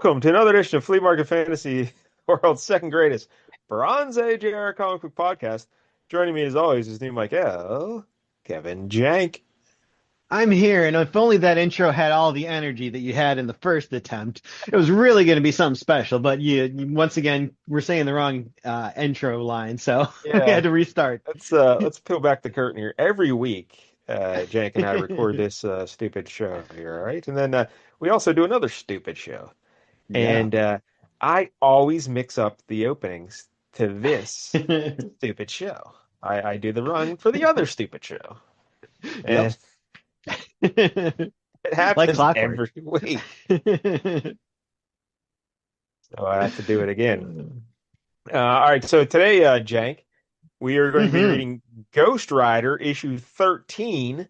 Welcome to another edition of Flea Market Fantasy, world's second greatest Bronze Age era comic book podcast. Joining me as always is new Michael, Kevin Jank. I'm here, and if only that intro had all the energy that you had in the first attempt, it was really going to be something special. But once again, we're saying the wrong intro line, so we Yeah, had to restart. let's peel back the curtain here. Every week, Jank and I record this stupid show here, all right? And then we also do another stupid show. Yeah. And I always mix up the openings to this stupid show. I do the run for the other stupid show. And Yep. it Like happens clockwork. every week. So I have to do it again. All right. So today, Jank, we are going to be hmm reading Ghost Rider issue 13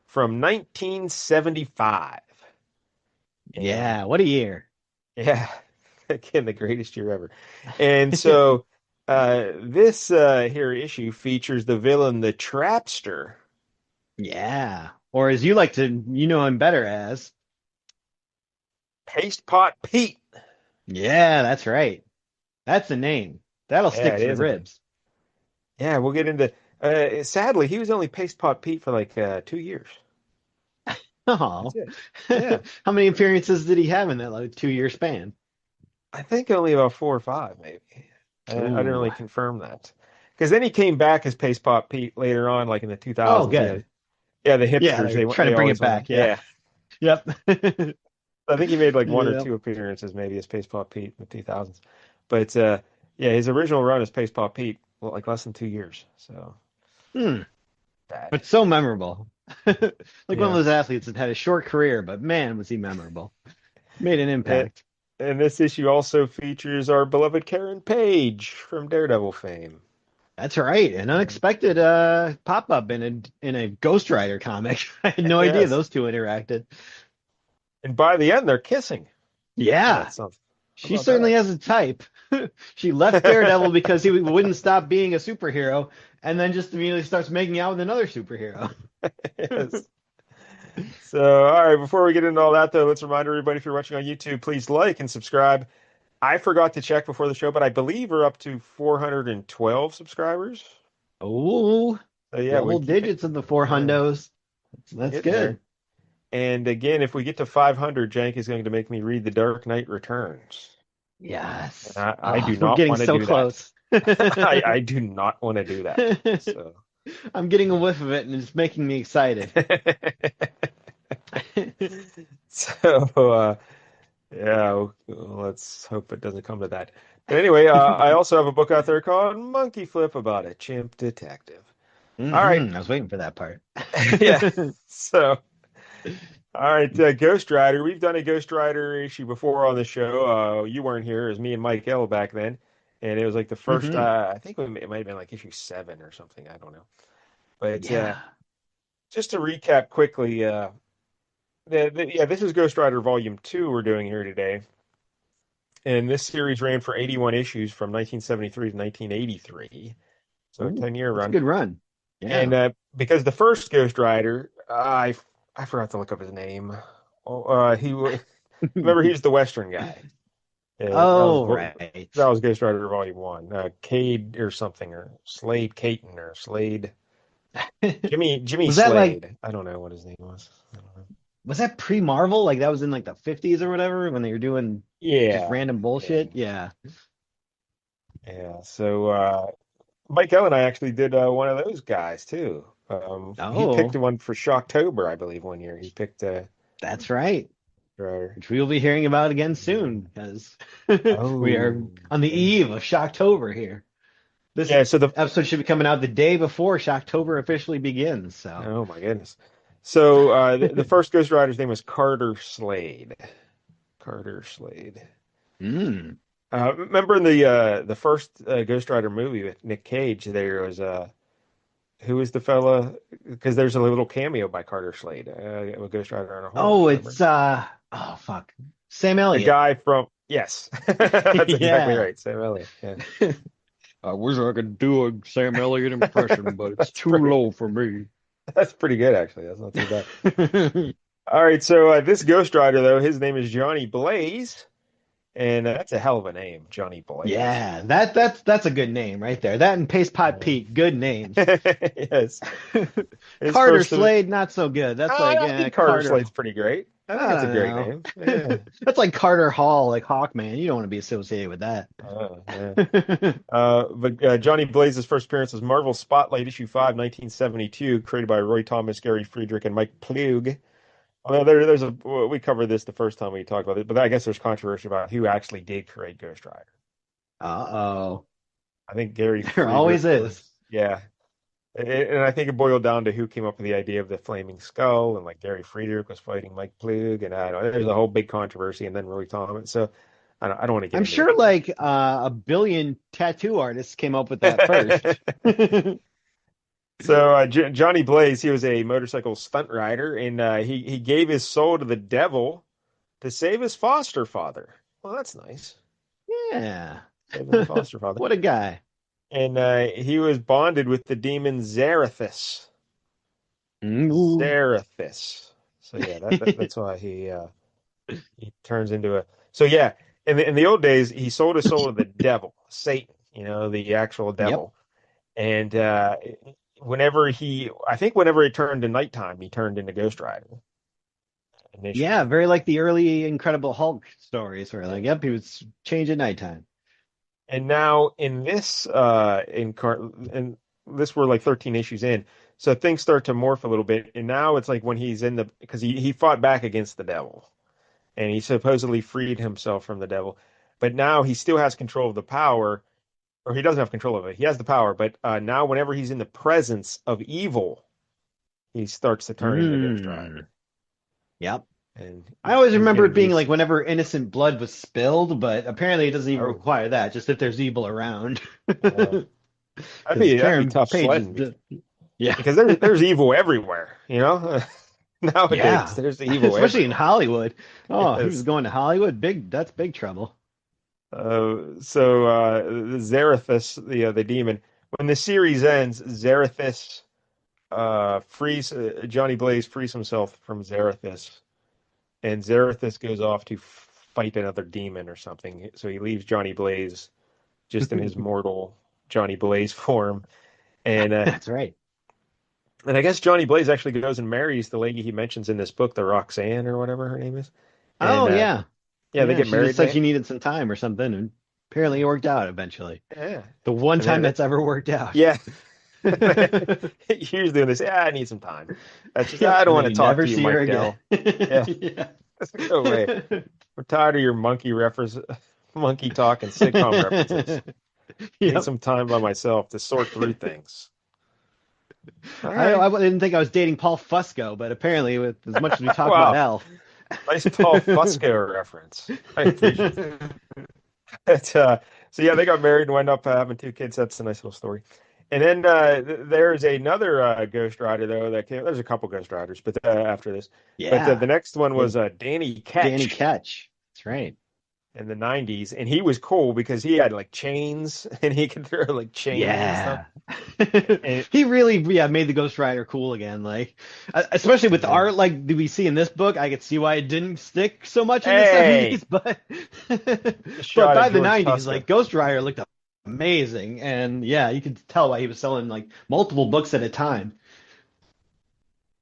from 1975. And Yeah, what a year. yeah, again, the greatest year ever. And so this here issue features the villain, the Trapster. Yeah. Or as you like to, you know him better as. Paste Pot Pete. Yeah, that's right. That's a name. That'll Yeah, stick it to the is a ribs. Yeah, we'll get into. Sadly, he was only Paste Pot Pete for like 2 years. That's Oh. it. Yeah, How many appearances did he have in that like 2 year span? I think only about 4 or 5, maybe. I didn't Ooh. really confirm that because then he came back as Paste Pot Pete later on, like in the Oh, 2000s. good. Yeah, the Yeah, hipsters they're trying they to bring always it went. back. Yeah. Yeah, Yep. I think he made like one or Yep. two appearances maybe as Paste Pot Pete in the 2000s. But yeah, his original run as Paste Pot Pete, well, like less than 2 years. So Hmm. bad. But so memorable. Like one of Yeah. those athletes that had a short career, but man, was he memorable. Made an And, impact. and this issue also features our beloved Karen Page from Daredevil fame. That's right. An unexpected pop up in a Ghost Rider comic. I had no idea Yes. those two interacted. And by the end, they're kissing. Oh, Yeah. that's something. How She about certainly that? has a type. She left Daredevil because he wouldn't stop being a superhero, and then just immediately starts making out with another superhero. Yes. So, all right, before we get into all that, though, let's remind everybody if you're watching on YouTube, please like and subscribe. I forgot to check before the show, but I believe we're up to 412 subscribers. Oh, So, yeah, we double keep it. digits in the four Yeah, hundos. That's getting there. good. And again, if we get to 500, Jank is going to make me read The Dark Knight Returns. And Yes. I Oh, do we're not getting want to so do that. close. I do not want to do that. So, I'm getting a whiff of it, and it's making me excited. so yeah, let's hope it doesn't come to that. But anyway, I also have a book out there called Monkey Flip about a chimp detective. All right, I was waiting for that part. yeah. So, all right, Ghost Rider. We've done a Ghost Rider issue before on the show. You weren't here. It was me and Mike L back then, and it was like the first. hmm I think it might have been like issue 7 or something. I don't know. But Yeah. just to recap quickly, yeah, this is Ghost Rider Volume 2 we're doing here today. And this series ran for 81 issues from 1973 to 1983. So a Ooh, 10-year that's a run. good run. And Yeah. because the first Ghost Rider, I forgot to look up his name. Oh, remember he was the Western guy. Oh, right. That was Ghost Rider Volume 1. Cade or something, or Slade Caton or Slade. Jimmy Was that like, Slade. I don't know what his name was. I don't know. was that pre-Marvel? Like that was in like the 50s or whatever when they were doing just Yeah. random Yeah. bullshit? Yeah. Yeah. So Mike Ellen and I actually did one of those guys too. He picked Oh, one for Shocktober, I believe, one year. He picked that's right. Rider. Which we will be hearing about again soon because we are Oh, on the eve of Shocktober here. This yeah. So the episode should be coming out the day before Shocktober officially begins. So, Oh my goodness. So the first Ghost Rider's name was Carter Slade. Carter Slade. mm. Remember in the first Ghost Rider movie with Nick Cage? There was who was the fella? Because there's a little cameo by Carter Slade, a Ghost Rider on a horse. Oh, Remember it's oh fuck, Sam the Elliott. guy from? Yes, that's exactly Yeah. right. Sam Elliott. Yeah, I wish I could do a Sam Elliott impression, but it's that's too pretty. low for me. That's pretty good actually. That's not too bad. All right, so this Ghost Rider though, his name is Johnny Blaze. And that's a hell of a name, Johnny Blaze. Yeah, that's a good name right there. That and Paste Pot Pete, good names. Yes. His Carter first. Slade, not so good. That's like I think Carter Carter. Slade's pretty great. I think I it's a don't great know. name. Yeah. That's like Carter Hall, like Hawkman. You don't want to be associated with that. Yeah. But Johnny Blaze's first appearance was Marvel Spotlight issue 5, 1972, created by Roy Thomas, Gary Friedrich, and Mike Plug. Well, there's a we covered this the first time we talked about it, but I guess there's controversy about who actually did create Ghost Rider. Uh-oh. I think Gary There Friedrich always is. was, yeah, and I think it boiled down to who came up with the idea of the flaming skull, and like Gary Friedrich was fighting Mike Plug, and I don't know, there's a whole big controversy, and then Roy Thomas. So I don't want to get I'm into sure it. like a billion tattoo artists came up with that first. So Johnny Blaze, he was a motorcycle stunt rider, and he gave his soul to the devil to save his foster father. Well, that's nice. Yeah. Saving the foster father. What a guy. And he was bonded with the demon Zarathus. Ooh. Zarathus. So yeah, that's why he turns into a. So yeah, in the old days, he sold his soul to the devil, Satan. The actual Yep. devil. And I think whenever it turned to nighttime, he turned into Ghost Rider Yeah, initially. very like the early Incredible Hulk stories where Yeah. like, yep, he was changed at nighttime. And now in this in this we're like 13 issues in. So things start to morph a little bit. And now it's like when he's in the because he fought back against the devil and he supposedly freed himself from the devil. But now he still has control of the power, or he doesn't have control of it. He has the power, but now whenever he's in the presence of evil, he starts to turn into Ghost Mm. Rider. Yep. And I always he's remember gonna it being use like whenever innocent blood was spilled, but apparently it doesn't even oh require that, just if there's evil around. uh, Because that'd be Karen tough Page is, sledding yeah, because there's evil everywhere, Nowadays, yeah, there's evil especially in everywhere. Hollywood. Oh, he was Yes. going to Hollywood. That's big trouble. So Zarathus, the demon, when the series ends, Zarathus frees Johnny Blaze frees himself from Zarathus, and Zarathus goes off to fight another demon or something. So he leaves Johnny Blaze just in his mortal Johnny Blaze form, and That's right. I guess Johnny Blaze actually goes and marries the lady he mentions in this book, the Roxanne or whatever her name is, and Oh yeah, yeah, they yeah. get She just married. said she needed some time or something, and apparently it worked out eventually. Yeah, The one and time then that's ever worked out. yeah. Usually when they say, I need some time. That's just, Yep. I don't And want then to you talk never to you, see her Mike again. Dell. Yeah, Yeah. go away. We're tired of your monkey reference, monkey talk and sitcom references. Need Yep. some time by myself to sort through things. All I right. I didn't think I was dating Paul Fusco, but apparently, with as much as we talk about Wow. Elf. Nice Paul Fusco reference. I appreciate it. So yeah, they got married and wound up having two kids. That's a nice little story. And then there's another Ghost Rider though that came. There's a couple Ghost Riders, but after this, but Yeah, the next one yeah, was Danny Danny Ketch Ketch. That's right. in the '90s, and he was cool because he had like chains and he could throw like chains and stuff. Yeah. And He really, yeah, made the Ghost Rider cool again. Like, especially with the yeah. art like do we see in this book, I could see why it didn't stick so much in the Hey, 70s, but a but shot at by the George 90s, Tuska. like Ghost Rider looked amazing, and yeah, you could tell why he was selling like multiple books at a time.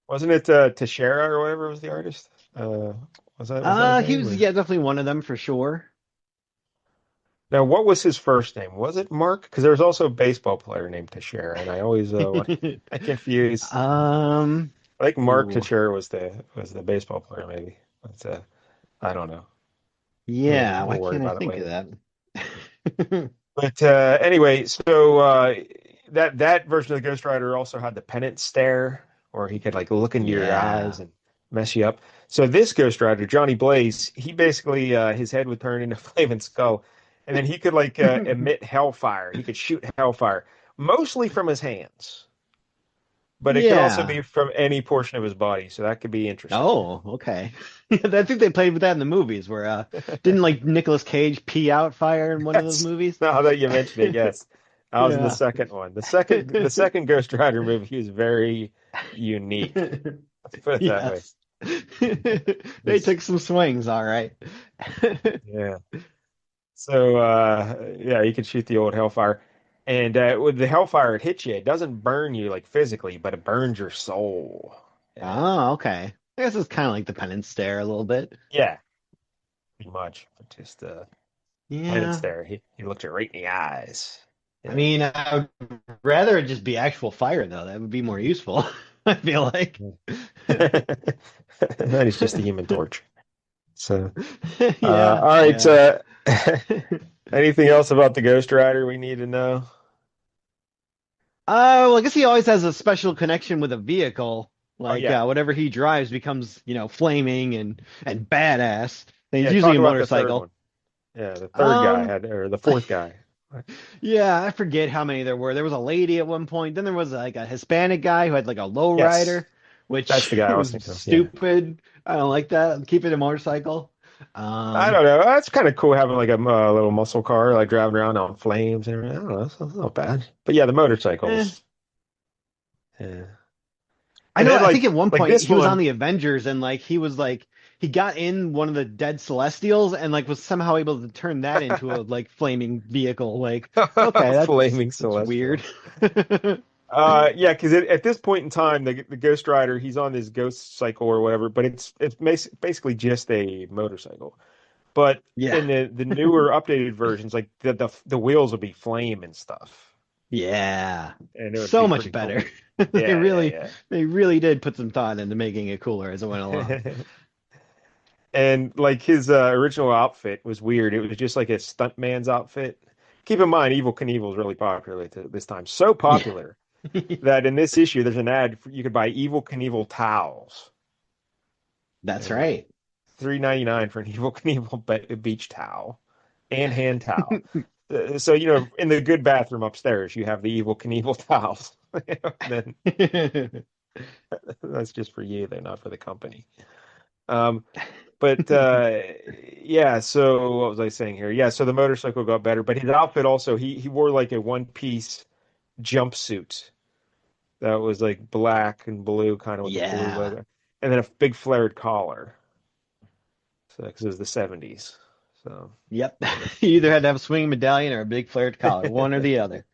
Wasn't it Teixeira or whatever was the artist? Uh, was that his He name? was, Or yeah, definitely one of them for sure. now, what was his first name? Was it Mark? Because there was also a baseball player named Teixeira, and I always I confuse. Um, I think Mark ooh, Teixeira was the baseball player, maybe. But I don't know. yeah, why We'll worry can't I about it think of later. that? But anyway, so that version of the Ghost Rider also had the penance stare, or he could like look into your eyes Yeah. and mess you up. So this Ghost Rider, Johnny Blaze, he basically his head would turn into a flaming skull, and then he could like emit hellfire. He could shoot hellfire, mostly from his hands, but it could also Yeah. be from any portion of his body. So that could be interesting. Oh, okay. I think they played with that in the movies where didn't like Nicolas Cage pee out fire in one of those Yes. movies? Now that you mention it, yes. I was in the Yeah. second one. The second Ghost Rider movie was very unique. Let's put it that way. Yes. They It's took some swings, all right. yeah. So yeah, you can shoot the old Hellfire. And with the Hellfire, it hits you. It doesn't burn you like physically, but it burns your soul. Yeah. Oh, okay. I guess it's kind of like the penance stare a little bit. Yeah, pretty much. Just Penance Yeah. there. He looked you right in the eyes. I Yeah. mean, I would rather it just be actual fire, though. That would be more useful, I feel like. That is just the Human Torch. So, Yeah, all right. yeah. Anything else about the Ghost Rider we need to know? Well, I guess he always has a special connection with a vehicle. Oh Like yeah, whatever he drives becomes, flaming and badass. And it's yeah. usually Talk a about the third motorcycle. one. Yeah, the third guy Um, had, or the fourth guy. yeah, I forget how many there were. There was a lady at one point. Then there was like a Hispanic guy who had like a Yes, lowrider, that's which the guy I was was thinking of. Yeah. stupid. I don't like that. Keep it a motorcycle. I Um, don't know. That's kind of cool having like a little muscle car, like driving around on flames and everything. I don't know. It's not bad. But yeah, the eh. motorcycles. Yeah. I And know. then I think at one like point this he was on one. the Avengers and like he got in one of the dead Celestials and like was somehow able to turn that into a like flaming vehicle. Like, okay, Flaming that's weird. Celestial. Yeah, because at this point in time, the Ghost Rider, he's on this ghost cycle or whatever, but it's basically just a motorcycle. But Yeah. in the newer updated versions, like the wheels will be flame and stuff, Yeah. and it would So be much pretty better. cool. They really Yeah, they really did put some thought into making it cooler as it went along. yeah. And like his original outfit was weird. It was just like a stuntman's outfit. Keep in mind, Evil Knievel is really popular at this time. So Yeah. popular that in this issue, there's an ad you could buy Evil Knievel towels. That's And right. $3.99 for an Evil Knievel beach towel and hand towel. So in the good bathroom upstairs, you have the Evil Knievel towels. Then that's just for you. They're not for the company. Um, but yeah. So what was I saying here? Yeah. So the motorcycle got better, but his outfit also he wore like a one piece jumpsuit that was like black and blue, kind of with a blue Yeah. logo, and then a big flared collar. So because it was the 70s. So. Yep. You either had to have a swing medallion or a big flared collar, one or the other.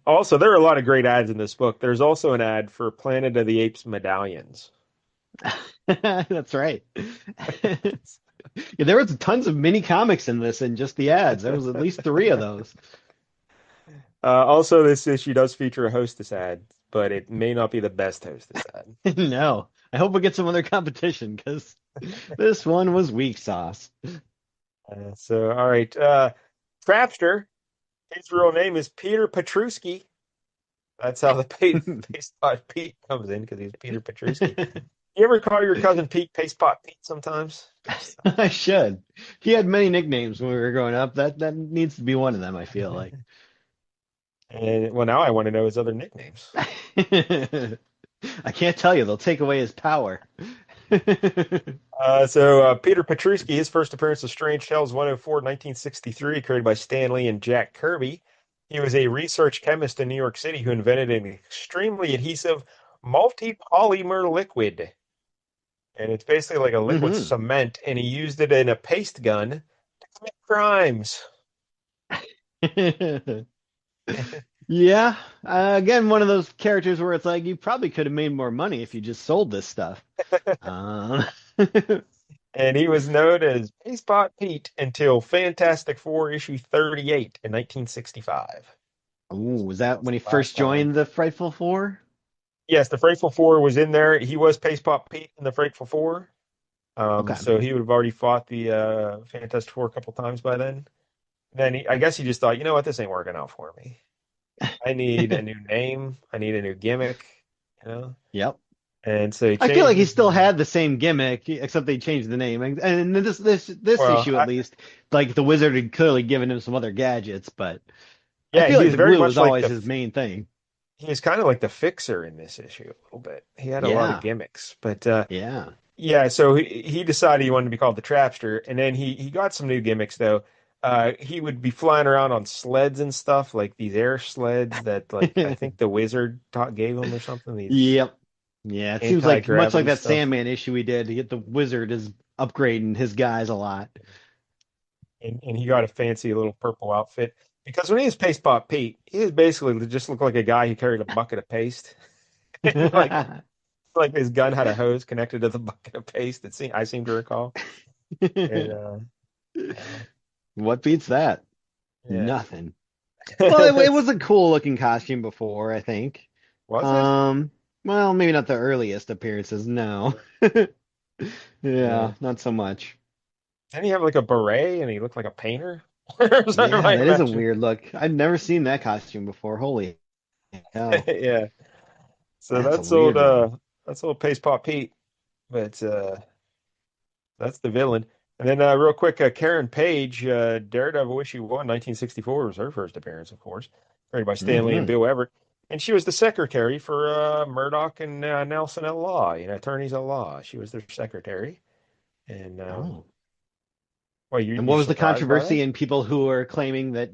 Also, there are a lot of great ads in this book. There's also an ad for Planet of the Apes medallions. That's right. Yeah, there was tons of mini comics in this and just the ads. There was at least three of those. Also, this issue does feature a hostess ad, but it may not be the best hostess ad. No, I hope we get some other competition because this one was weak sauce. So, all right. Trapster, his real name is Peter Petruski. That's how the Paste Pot Pete comes in because he's Peter Petruski. You ever call your cousin Pete Paste Pot Pete sometimes? I should. He had many nicknames when we were growing up. That needs to be one of them, I feel like. And well, now I want to know his other nicknames. I can't tell you, they'll take away his power. So Peter Petruski, his first appearance of Strange Tales 104, 1963, created by Stan Lee and Jack Kirby. He was a research chemist in New York City who invented an extremely adhesive multi-polymer liquid. And it's basically like a liquid Hmm. cement, and he used it in a paste gun to commit crimes. Yeah. Again, one of those characters where it's like you probably could have made more money if you just sold this stuff. Um, And he was known as Paste Pot Pete until Fantastic Four issue 38 in 1965. Ooh, was that That's when he the last first time. joined the Frightful Four? Yes, the Frightful Four was in there. He was Paste Pot Pete in the Frightful Four. Okay. So he would have already fought the Fantastic Four a couple times by then. Then I guess he just thought, you know what, this ain't working out for me. I need a new name. I need a new gimmick, you know. Yep. And so he I feel changed like he his still name. had the same gimmick, except they changed the name. And this Well, issue at least, like the wizard had clearly given him some other gadgets, but I yeah, feel he like was the very glue much was like always his main thing. he was kind of like the fixer in this issue a little bit. He had a lot of Yeah. gimmicks, but Yeah. yeah, so he decided he wanted to be called the Trapster, and then he got some new gimmicks though. He would be flying around on sleds and stuff, like these air sleds that, like, I think the wizard gave him or something. These Yep. Yeah, it seems like much like anti-gravity that stuff. Sandman issue we did, to get the wizard is upgrading his guys a lot. and he got a fancy little purple outfit because when he was Paste Pot Pete, he was basically just looked like a guy who carried a bucket of paste. And like his gun had a hose connected to the bucket of paste. I seem to recall. And uh, What beats that? yeah, Nothing. Well, it was a cool looking costume before, I think. was it? Um, well, maybe not the earliest appearances, no. Yeah. Yeah, not so much. Didn't he have like a beret and he looked like a painter? Or something Yeah, I that is a imagine. weird look. I've never seen that costume before. Holy hell. Yeah. So That's a weird one. that's old Paste Pot Pete. But that's the villain. And then real quick, Karen Page, Daredevil issue 1, 1964 was her first appearance, of course, created by Stanley and Hmm. Bill Everett. And she was the secretary for Murdoch and Nelson at law, attorneys at law. She was their secretary. And Oh. well, And what you're was the surprised by that? controversy in people who are claiming that,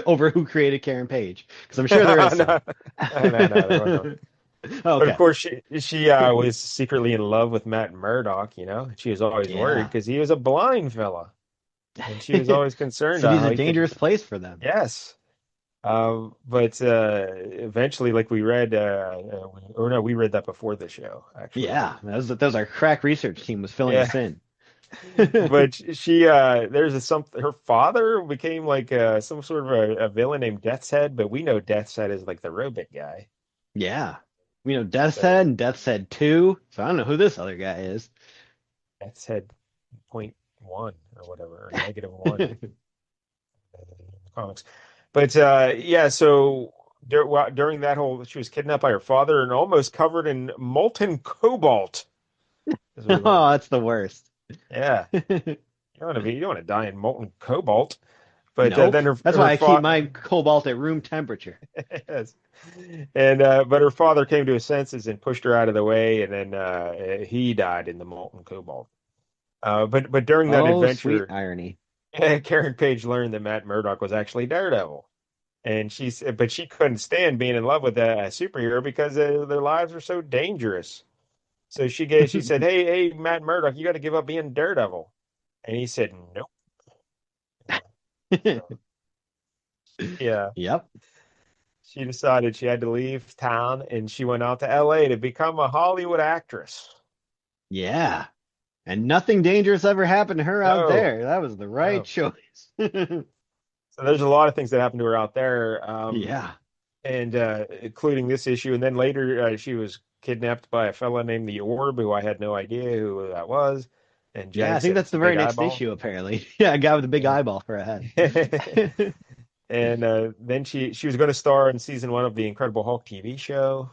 over who created Karen Page? Because I'm sure there is some. No, no, there was no. But of Okay. course, she was secretly in love with Matt Murdock. She was always worried Yeah. because he was a blind fella, and she was always concerned City's how a he could. dangerous place for them. Yes, but eventually, like we read, or no, we read that before the show, actually. Yeah, that was our crack research team was filling Yeah, us in. but there's her father became like some sort of a villain named Death's Head, but we know Death's Head is like the robot guy. Yeah. Death's So Head and Death's Head 2. So I don't know who this other guy is. Death's Head point one or whatever, or -1 in the comics. But yeah, so during that whole, she was kidnapped by her father and almost covered in molten cobalt, as we learned. Oh, that's the worst. Yeah, you don't want to die in molten cobalt. But Nope. then That's her why I keep father, my cobalt at room temperature. yes, and but her father came to his senses and pushed her out of the way, and then he died in the molten cobalt. But during that Oh, sweet adventure, irony. Karen Page learned that Matt Murdock was actually Daredevil. And but she couldn't stand being in love with a superhero because their lives are so dangerous. So she said, "Hey, Matt Murdock, you got to give up being Daredevil." And he said, "Nope." So yeah, Yep. she decided she had to leave town, and she went out to L.A. to become a Hollywood actress. Yeah. And nothing dangerous ever happened to her out No, there. That was the right no. choice. So there's a lot of things that happened to her out there. Yeah. And including this issue. And then later, she was kidnapped by a fella named the Orb, who I had no idea who that was. And Yeah, I Jank think said that's it's the a very big next eyeball. issue, apparently. Yeah, a guy with a big Yeah. eyeball for a head. And then she was going to star in season 1 of the Incredible Hulk TV show.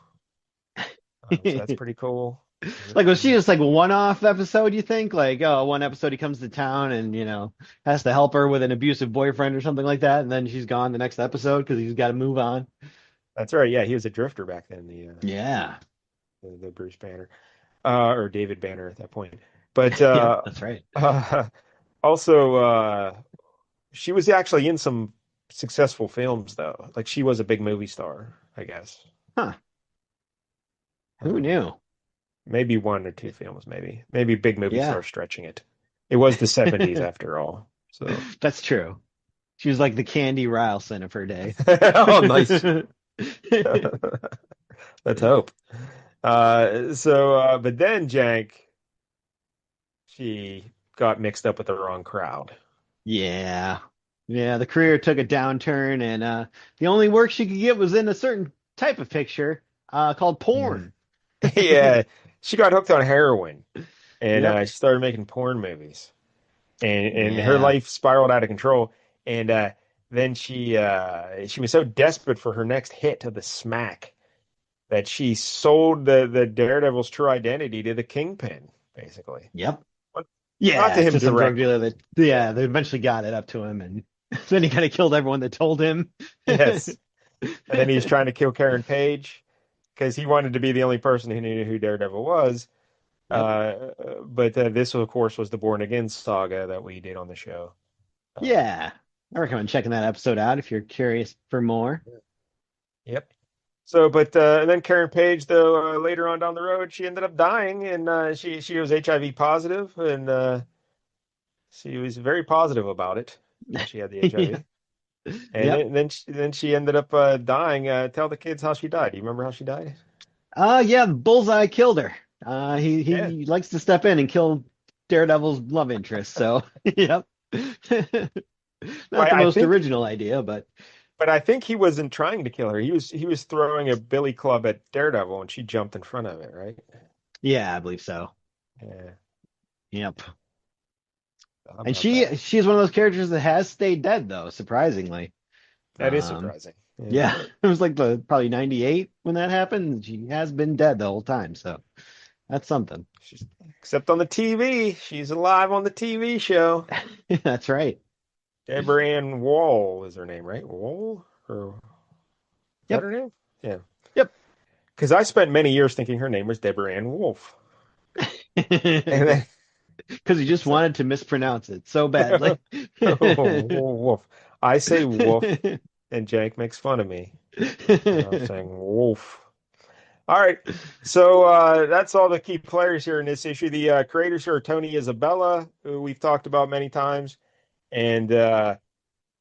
So that's pretty cool. Like, was she And just like a one-off episode, you think? Like, oh, one episode he comes to town and, has to help her with an abusive boyfriend or something like that, and then she's gone the next episode because he's got to move on. that's right. Yeah, he was a drifter back then, Yeah. the Bruce Banner, or David Banner at that point. But Yep, that's right. uh, also, she was actually in some successful films, though. Like she was a big movie star, I guess. Huh. Who Um, knew? maybe 1 or 2 films, maybe big movie Yeah. star stretching it. It was the 70s after all. So, That's true. She was like the Candy Rilson of her day. oh, nice. Let's hope. But then Jank, she got mixed up with the wrong crowd. Yeah. Yeah, the career took a downturn, and the only work she could get was in a certain type of picture called Yeah. porn. Yeah, she got hooked on heroin, and Yep. she started making porn movies, and her Yeah. life spiraled out of control. And then she was so desperate for her next hit of the smack that she sold the Daredevil's true identity to the Kingpin, basically. Yep. But not Yeah, to it's him just some drug directly. dealer that, yeah, they eventually got it up to him, and then he kind of killed everyone that told him. Yes. And then he's trying to kill Karen Page because he wanted to be the only person who knew who Daredevil was. Yep. But this, of course, was the Born Again saga that we did on the show. Uh, Yeah. I recommend checking that episode out if you're curious for more. yep. So, but and then Karen Page, though, later on down the road, she ended up dying, and she was HIV positive, and She was very positive about it when she had the Yeah. HIV. And Yep. then she ended up dying. Tell the kids how she died. Do you remember how she died? Yeah, Bullseye killed her. Yeah. He likes to step in and kill Daredevil's love interest. So, yep. Not the I most think, original idea, but but I think he wasn't trying to kill her. He was throwing a billy club at Daredevil, and she jumped in front of it, right? yeah, I believe so. Yeah. Yep. How And about that? she's one of those characters that has stayed dead though, surprisingly. That is Um, surprising. Yeah. yeah, it was like the probably 98 when that happened. She has been dead the whole time, so that's something. She's except on the TV. She's alive on the TV show. That's right. Deborah Ann Wall is her name, right? Wall? Or is that Yep. her name? Yeah. Yep. Because I spent many years thinking her name was Deborah Ann Wolf. And then Because you just it's like, wanted to mispronounce it so badly. oh, wolf. I say wolf, and Jank makes fun of me. I'm saying wolf. All right. So that's all the key players here in this issue. The creators here are Tony Isabella, who we've talked about many times. And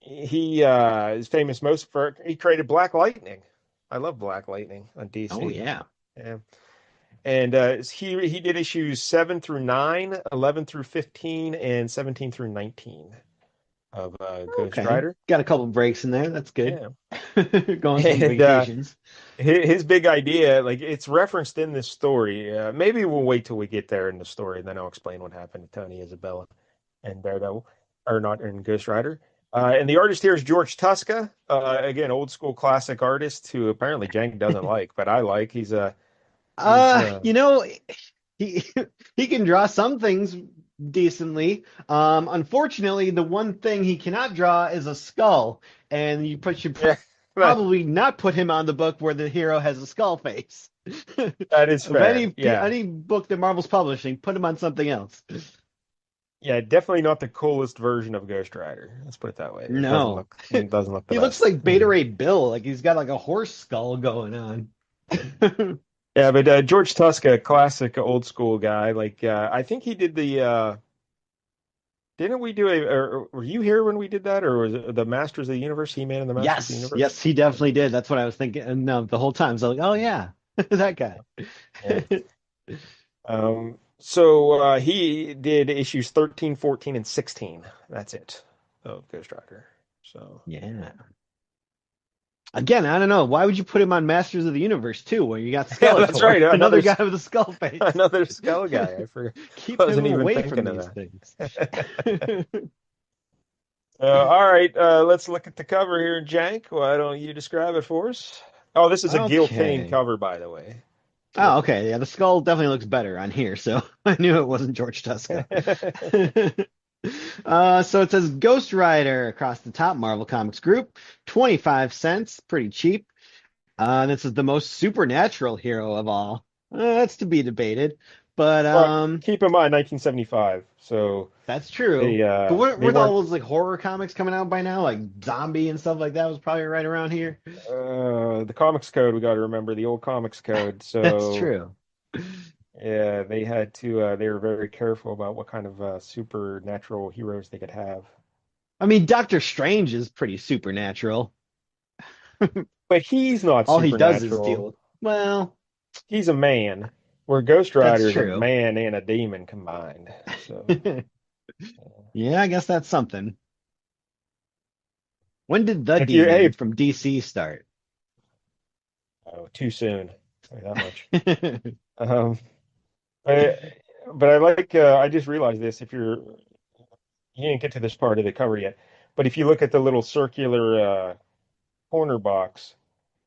he is famous most for he created Black Lightning. I love Black Lightning on Oh DC. yeah. Yeah. And he did issues 7 through 9, 11 through 15, and 17 through 19 of Ghost Okay. Rider. Got a couple breaks in there. That's good. Yeah. Going some And vacations. his big idea, like it's referenced in this story. Maybe we'll wait till we get there in the story, and then I'll explain what happened to Tony Isabella and Daredevil, or not in Ghost Rider. And the artist here is George Tuska, again, old school classic artist who apparently Jank doesn't like, but I like. He's You know, he he can draw some things decently. Unfortunately, the one thing he cannot draw is a skull, and should yeah, that probably not put him on the book where the hero has a skull face. that is Of fair. Yeah, any book that Marvel's publishing, put him on something else. yeah, definitely not the coolest version of Ghost Rider. Let's put it that way. No. It doesn't look the He looks best. like Beta Ray Bill, like he's got like a horse skull going on. Yeah, but George Tuska, classic old school guy. Like I think he did the. Didn't we do a? Or were you here when we did that, or was it the Masters of the Universe? He-Man and the Masters of the Yes, Universe. yes, he definitely did. That's what I was thinking. And no, the whole time, so like, oh yeah, that guy. Yeah. So he did issues 13, 14, and 16. That's it of Ghost Rider. So Yeah. Again, I don't know. Why would you put him on Masters of the Universe too, when you got yeah, that's Skeletor, right. another guy with a skull face? Another skull guy. I forgot. Keep him Wasn't even away from thinking of these that. things. All right, let's look at the cover here, Jank. Why don't you describe it for us? Oh, this is a Gil Kane Okay. cover, by the way. Gil Oh, Kane. okay. Yeah, the skull definitely looks better on here, so I knew it wasn't George Tuska. So it says Ghost Rider across the top, Marvel Comics Group, 25 cents, pretty cheap. This is the most supernatural hero of all. That's to be debated, but Well, keep in mind 1975, so that's true. they But uh, weren't they with all weren't those like horror comics coming out by now, like Zombie and stuff like that was probably right around here. the comics code. We got to remember the old comics code. That's So true. yeah, they had to. They were very careful about what kind of supernatural heroes they could have. I mean, Doctor Strange is pretty supernatural. But he's not All he does is deal supernatural. with. Well, He's a man, where Ghost that's Rider is a true. man and a demon combined. So, Yeah, I guess that's something. When did the if you hey, Demon from DC start? oh, too soon. Tell you that much. Um, I, but I like. I just realized this. If you didn't get to this part of the cover yet, but if you look at the little circular corner box,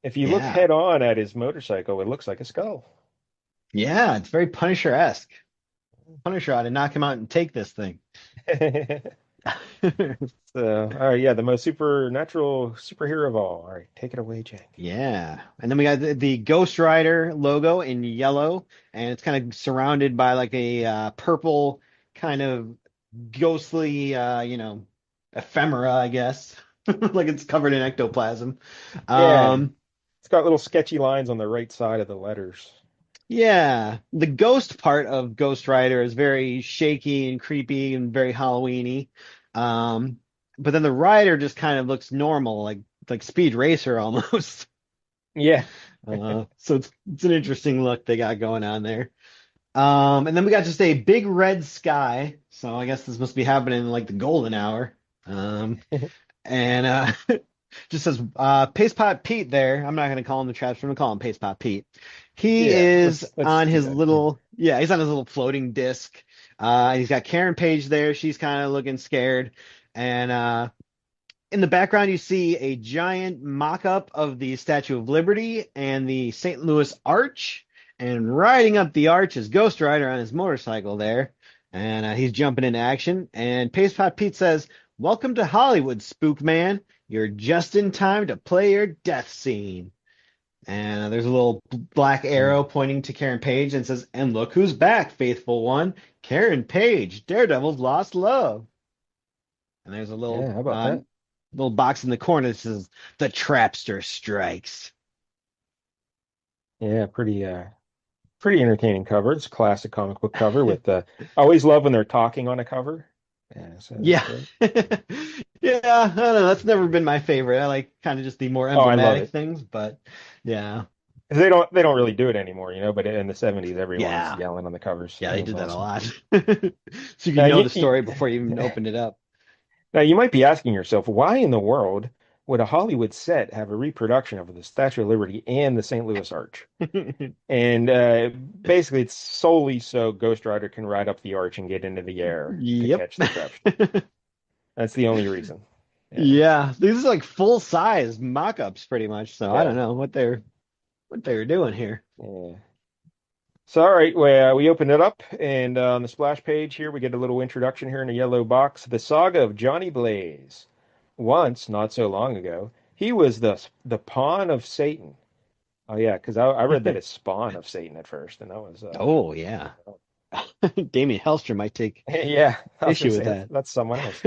if you look Yeah. head on at his motorcycle, it looks like a skull. Yeah, it's very Punisher-esque. Punisher ought to knock him out and take this thing. So, all right, yeah, the most supernatural superhero of all. All right, take it away, Jank. Yeah. And then we got the Ghost Rider logo in yellow, and it's kind of surrounded by like a purple kind of ghostly, ephemera, I guess. Like it's covered in ectoplasm. Yeah, Um, it's got little sketchy lines on the right side of the letters. Yeah, the ghost part of Ghost Rider is very shaky and creepy and very Halloweeny. Um, but then the rider just kind of looks normal, like Speed Racer almost. Yeah. So it's an interesting look they got going on there. And then we got just a big red sky. So I guess this must be happening in like the golden hour. Um, and just says Paste Pot Pete there. I'm not gonna call him the Trapster, I'm gonna call him Paste Pot Pete. He Yeah, is let's on do his that. Yeah. little yeah, he's on his little floating disc. He's got Karen Page there. She's kind of looking scared. And in the background, you see a giant mock-up of the Statue of Liberty and the St. Louis Arch. And riding up the arch is Ghost Rider on his motorcycle there. And he's jumping into action. And Paste Pot Pete says, "Welcome to Hollywood, Spook Man. You're just in time to play your death scene." And there's a little black Mm. arrow pointing to Karen Page and says, "And look who's back, faithful one. Karen Page, Daredevil's lost love." And there's a Yeah, how about that? little box in the corner that says, "The Trapster strikes." Yeah, pretty entertaining cover. It's a classic comic book cover with I always love when they're talking on a cover. Yeah, so that's Yeah. great. Yeah, I don't know. That's never been my favorite. I like kind of just the more Oh, I love emblematic it. things, but yeah. 'Cause they don't really do it anymore, but in the 70s everyone's Yeah. yelling on the covers, so Yeah, that they was did that a awesome. lot. So you Now can know you, the story before you even opened it up. now you might be asking yourself, why in the world would a Hollywood set have a reproduction of the Statue of Liberty and the St. Louis Arch? And basically, it's solely so Ghost Rider can ride up the arch and get into the air to Yep. catch the Trapster. That's the only reason. Yeah, Yeah, these are like full size mock-ups pretty much. So I don't yeah, know what they're doing here. yeah. So, all right, we open it up, and on the splash page here, we get a little introduction here in a yellow box. The saga of Johnny Blaze. Once, not so long ago, he was the pawn of Satan. Oh yeah, because I read that as spawn of Satan at first, and that was Oh yeah. Damien Hellstrom might take yeah, I was gonna issue with say that. that's someone else.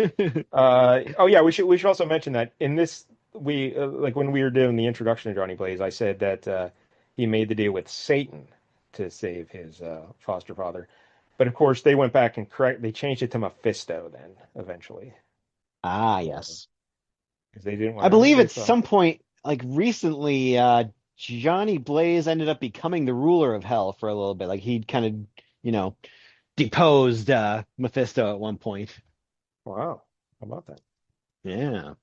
Oh yeah, we should also mention that in this we like when we were doing the introduction to Johnny Blaze, I said that he made the deal with Satan to save his foster father, but of course they went back and they changed it to Mephisto then eventually Ah, yes. because they didn't I want to. believe They at thought, some point, like recently, Johnny Blaze ended up becoming the ruler of hell for a little bit. Like he'd kind of, you know, deposed Mephisto at one point. wow, how about that? Yeah.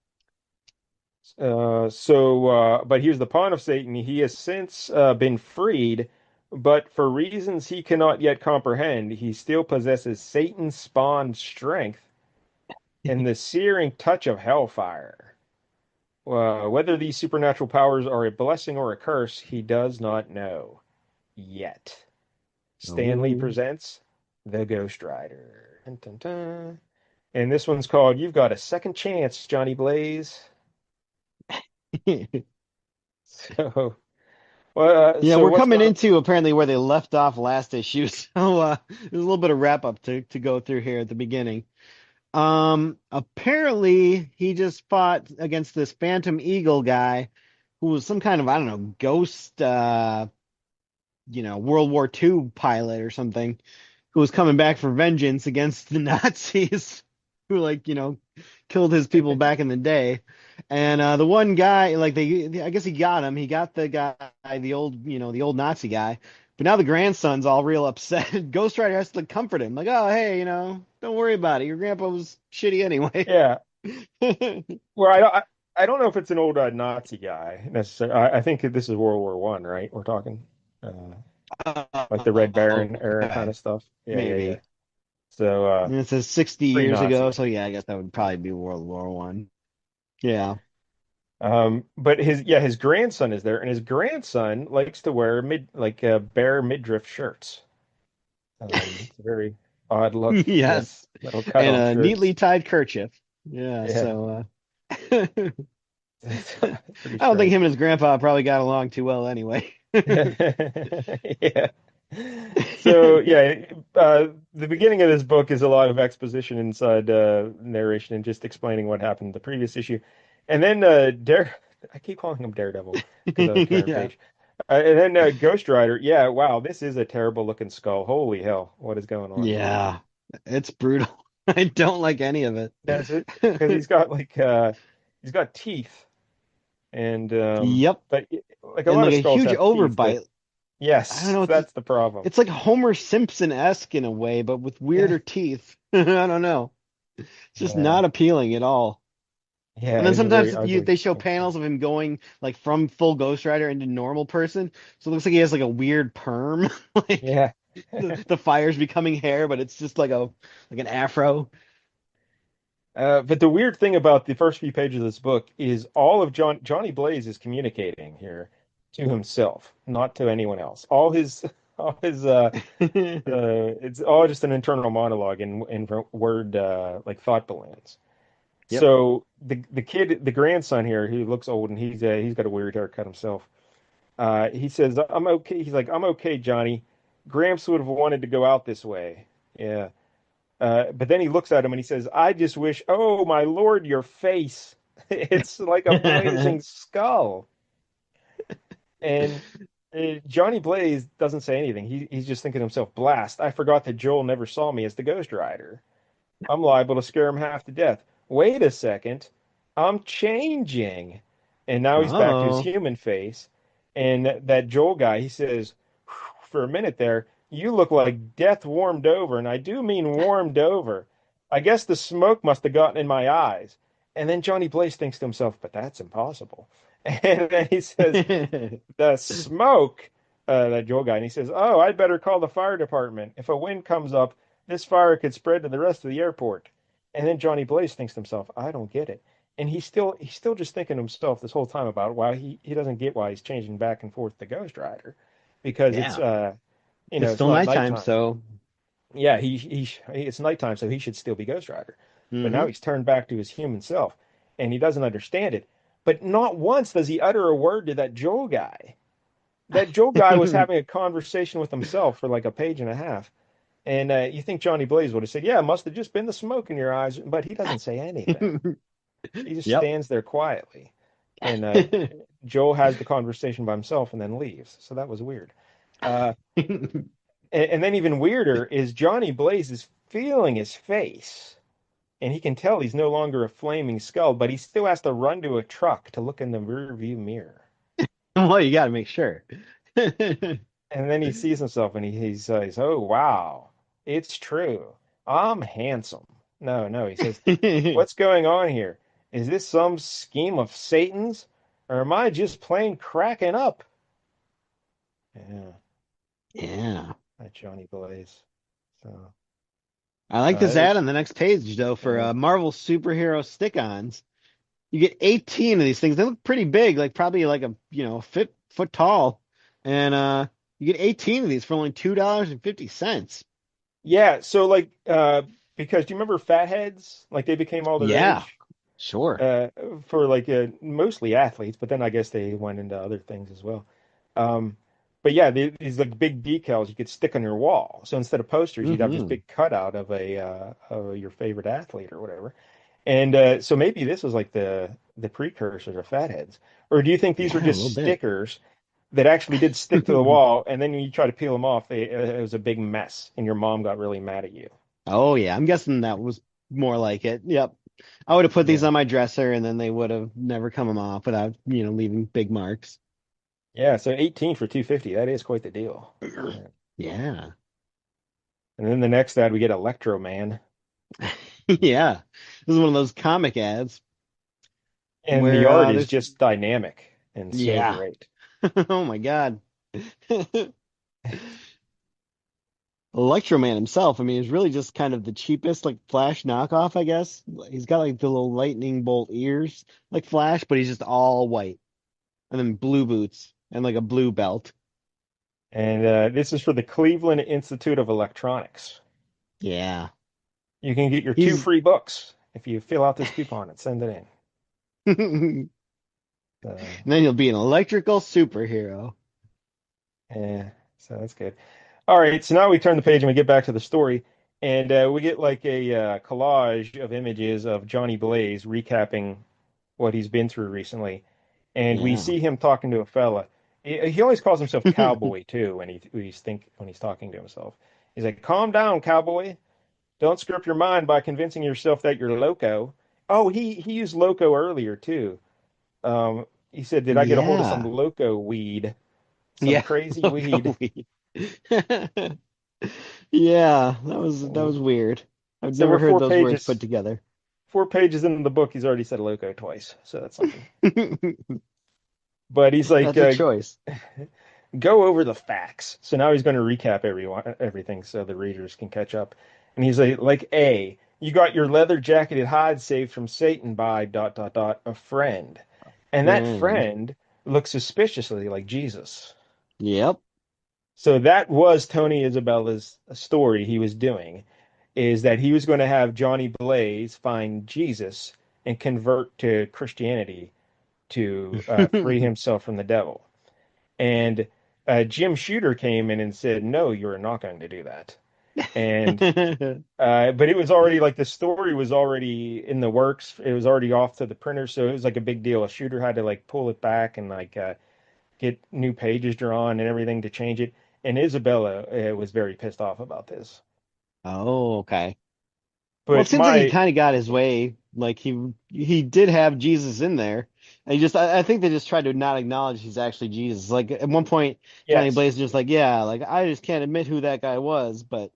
But here's the pawn of Satan. He has since been freed, but for reasons he cannot yet comprehend, he still possesses Satan's spawned strength and the searing touch of hellfire. Whether these supernatural powers are a blessing or a curse, he does not know yet. Stanley Oh. presents The Ghost Rider. Dun, dun, dun. And this one's called You've Got a Second Chance, Johnny Blaze. So, Yeah, we're what's coming going into apparently where they left off last issue. So there's a little bit of wrap up to go through here at the beginning. Apparently he just fought against this Phantom Eagle guy who was some kind of, I don't know, ghost World War II pilot or something who was coming back for vengeance against the Nazis who killed his people back in the day. And the one guy, like I guess he got him. He got the guy, the old Nazi guy. But now the grandson's all real upset. Ghost Rider has to comfort him, like, "Oh, hey, don't worry about it. Your grandpa was shitty anyway." Yeah. Well, I don't know if it's an old Nazi guy necessarily. I think this is World War One, right? We're talking like the Red Baron era kind Okay, of stuff. Yeah, yeah, yeah. maybe. So And it says 60 years ago, pre-Nazi. so yeah, I guess that would probably be World War One. Yeah. But his grandson is there, and his grandson likes to wear bare midriff shirts. It's a very odd look. Yep, Yes. little And cutoff a neatly shirts. tied kerchief. Yeah, Yeah, so it's pretty I don't think strange. him and his grandpa probably got along too well anyway. Yeah. So yeah, the beginning of this book is a lot of exposition inside narration and just explaining what happened in the previous issue, and then I keep calling him Daredevil because of Karen Yeah. Page. And then Ghost Rider. Yeah, wow, this is a terrible looking skull. Holy hell, what is going on here? Yeah, it's brutal. I don't like any of That's it, because it. he's got teeth, and Yep. but like a And lot like of a skulls huge have teeth, but overbite. I don't yes, know, that's the problem. it's like Homer Simpson-esque in a way, but with Yeah, weirder teeth. I don't know. It's just yeah, not appealing at all. yeah. And It then is a sometimes very ugly they show looking panels of him going like from full Ghost Rider into normal person. So it looks like he has like a weird perm. Like yeah. the fire's becoming hair, but it's just like an afro. But the weird thing about the first few pages of this book is all of Johnny Blaze is communicating here to himself, not to anyone else. All his it's all just an internal monologue in word like thought balloons. Yep. So the kid, the grandson here, who looks old and he's got a weird haircut himself. He says, "I'm okay." He's like, "I'm okay, Johnny. Gramps would have wanted to go out this way." Yeah. But then he looks at him and he says, "I just wish, oh my Lord, your face. It's like a blazing skull." And Johnny Blaze doesn't say anything. He's just thinking to himself, "Blast, I forgot that Joel never saw me as the Ghost Rider. I'm liable to scare him half to death. Wait a second, I'm changing." And now he's back to his Oh. human face. And that Joel guy, he says, for a minute there, "You look like death warmed over, and I do mean warmed over. I guess the smoke must have gotten in my eyes." And then Johnny Blaze thinks to himself, "But that's impossible." And then he says, "The smoke," that Joel guy, and he says, "Oh, I'd better call the fire department. If a wind comes up, this fire could spread to the rest of the airport." And then Johnny Blaze thinks to himself, "I don't get it." And he's still just thinking to himself this whole time about why he doesn't get why he's changing back and forth to Ghost Rider, because Yeah. It's it's still not nighttime, nighttime. so. Yeah, it's nighttime, so he should still be Ghost Rider. But now Hmm. he's turned back to his human self, and he doesn't understand it. But not once does he utter a word to that Joel guy. That Joel guy was having a conversation with himself for like a page and a half. And you think Johnny Blaze would have said, "Yeah, it must have just been the smoke in your eyes," but he doesn't say anything. He just Yep. stands there quietly. And Joel has the conversation by himself and then leaves. So that was weird. Uh, and then even weirder is Johnny Blaze is feeling his face, and he can tell he's no longer a flaming skull, but he still has to run to a truck to look in the rear view mirror. Well, you got to make sure. And then he sees himself and he says, "Oh, wow, it's true. I'm handsome." No, no, he says, "What's going on here? Is this some scheme of Satan's, or am I just plain cracking up?" Yeah, Yeah. that Johnny Blaze. So, I like this it, ad on the next page, though, for yeah. Marvel superhero stick-ons. You get 18 of these things. They look pretty big, like probably like foot tall. And you get 18 of these for only $2.50. Yeah, so like because do you remember Fatheads? Like they became all the Yeah, rage sure. uh for like mostly athletes, but then I guess they went into other things as well. Um but yeah, these like big decals you could stick on your wall. So instead of posters, you'd have this Hmm. big cutout of your favorite athlete or whatever. And so maybe this was like the precursor to Fatheads. Or do you think these were Yeah, a just little bit. stickers that actually did stick to the wall, and then when you try to peel them off, it was a big mess, and your mom got really mad at you? Oh yeah, I'm guessing that was more like it. Yep. I would have put these Yeah. on my dresser and then they would have never come off without, leaving big marks. Yeah, so 18 for 250. That is quite the deal. Yeah. Yeah. And then the next ad, we get Electro Man. Yeah. This is one of those comic ads And the where art is there's just dynamic and so yeah. great. Oh my God. Electro Man himself, I mean, is really just kind of the cheapest, like Flash knockoff, I guess. He's got like the little lightning bolt ears, like Flash, but he's just all white. And then blue boots and like a blue belt. And this is for the Cleveland Institute of Electronics. Yeah. You can get your two He's free books if you fill out this coupon and send it in. and Uh, then he'll be an electrical superhero. yeah, so that's good. All right, so now we turn the page and we get back to the story, and we get like a collage of images of Johnny Blaze recapping what he's been through recently, and we Yeah. see him talking to a fella, he always calls himself cowboy too when he's talking to himself. He's like, "Calm down, cowboy. Don't screw up your mind by convincing yourself that you're loco." Oh, he used loco earlier too. He said, "Did I get a hold of some Yeah. loco weed, some Yeah. crazy weed?" Loco weed. Yeah, that And was weird. I've so never we're heard those words put together. 4 pages into the book. He's already said loco twice, so that's something. But he's like, That's a choice. go over the facts. So now he's going to recap everything so the readers can catch up. And he's like A, you got your leather jacketed hide saved from Satan by dot dot dot a friend. And that Friend. friend looks suspiciously like Jesus. Yep. So that was Tony Isabella's story he was doing, is that he was going to have Johnny Blaze find Jesus and convert to Christianity to free himself from the devil. And Jim Shooter came in and said, "No, you're not going to do that." And but it was already like the story was already in the works. It was already off to the printer, so it was like a big deal. A shooter had to like pull it back and like get new pages drawn and everything to change it. And Isabella was very pissed off about this. Oh, okay. Well, it But seems like he my kind of got his way. Like he did have Jesus in there. And he just I think they just tried to not acknowledge he's actually Jesus. Like at one point, Johnny yes, Blaze is just like, yeah, like I just can't admit who that guy was. But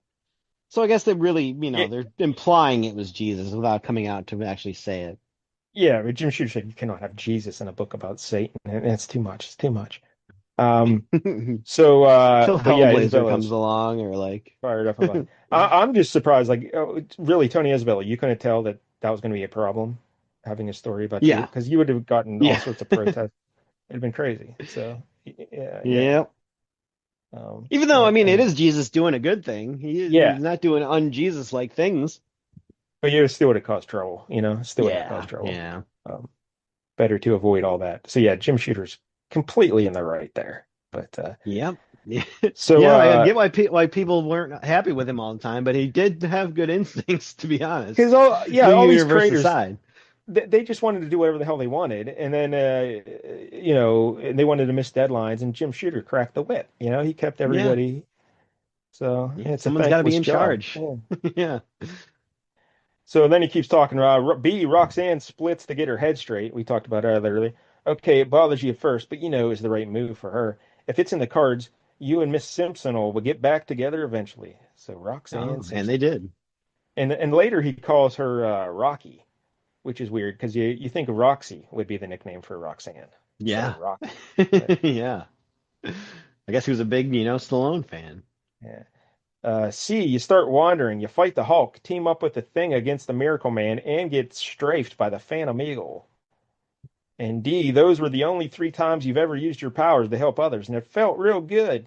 so I guess they really, yeah, they're implying it was Jesus without coming out to actually say yeah. But Jim Shooter said you cannot have Jesus in a book about Satan, and it's too much. It's too much. Um, it. So, Till but yeah, Hellblazer comes Isabella's along, or like, fired up about it. I'm just surprised. Like, really, Tony Isabella, you couldn't tell that that was going to be a problem having a story about you yeah, because you would have gotten all yeah, sorts of protests. It'd have been crazy. So, yeah, yeah. yeah. Even though I But mean, it anyway, is Jesus doing a good thing. yeah, He's not doing un-Jesus like things. but you still would have caused trouble. Still would have caused Yeah, trouble. yeah. Um, Better to avoid all that. So yeah, Jim Shooter's completely in the right there. But Yep. Yeah. so Yeah, I get why people weren't happy with him all the time, but he did have good instincts, to be honest. because all Leaving the these universe creators aside. they just wanted to do whatever the hell they wanted, and then and they wanted to miss deadlines, and Jim Shooter cracked the whip. He kept Yeah. everybody. So Yeah. it's a Someone's got to be thankless in job. charge. Yeah. Yeah. So then he keeps talking about B. Roxanne splits to get her head straight. We talked about that earlier. Okay, it bothers you at first, but is the right move for her. If it's in the cards, you and Miss Simpson will get back together eventually. So Roxanne Oh, and they Simpson, did. and later he calls her Rocky, which is weird because you think Roxy would be the nickname for Roxanne. So Yeah. Rocky. But, Yeah. I guess he was a big, Stallone fan. yeah. C, you start wandering. You fight the Hulk, team up with the Thing against the Miracle Man, and get strafed by the Phantom Eagle. And D, those were the only 3 times you've ever used your powers to help others, and it felt real good.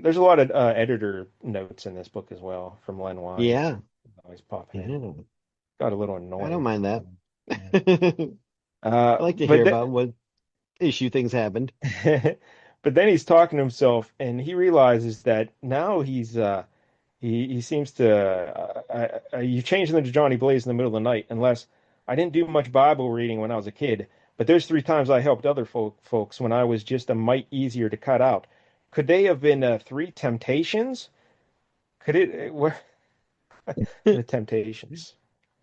There's a lot of editor notes in this book as well from Len Wein. Yeah. Always popping in. Yeah. Got a little I don't annoying. mind that. Yeah. I like to But hear about what issue things happened. but then he's talking to himself, and he realizes that now he seems to you changed them to Johnny Blaze in the middle of the night, unless I didn't do much Bible reading when I was a kid, but there's 3 times I helped other folks when I was just a mite easier to cut out. Could they have been 3 temptations? Could it where the temptations?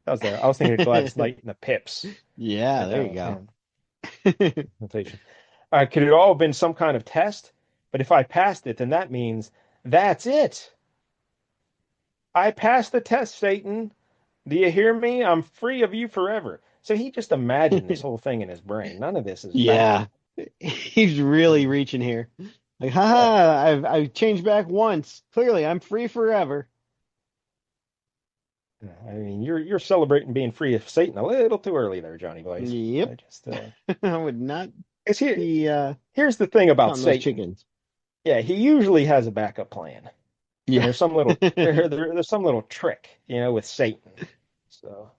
That was there. I was thinking of Gladys Knight and the Pips, Yeah, but there you no, go. yeah, temptation. Could it all have been some kind of test? But if I passed it, then that means that's it. I passed the test, Satan. Do you hear me? I'm free of you forever. So he just imagined this whole thing in his brain. None of this is Yeah. fact. He's really reaching here. Like, Yeah. haha, I've changed back once. Clearly, I'm free forever. I mean, you're celebrating being free of Satan a little too early there, Johnny Blaze. Yep. I just I would not 'cause be here's the thing about counting those Satan. chickens. Yeah, he usually has a backup plan. And Yeah. there's some little trick, with Satan. So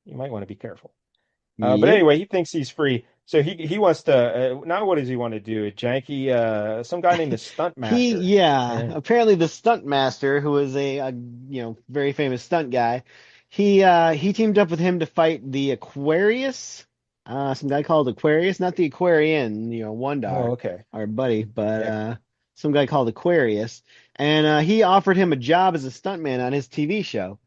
you might want to be careful. But Yep. anyway, he thinks he's free. So he wants to now what does he want to do? Janky some guy named the Stunt Master. Yeah. Yeah. Apparently, the stunt master, who is a very famous stunt guy, he teamed up with him to fight the Aquarius. Some guy called Aquarius, not the Aquarian, Oh, Wondar, okay. our buddy, but Yeah. some guy called Aquarius, and he offered him a job as a stuntman on his TV show.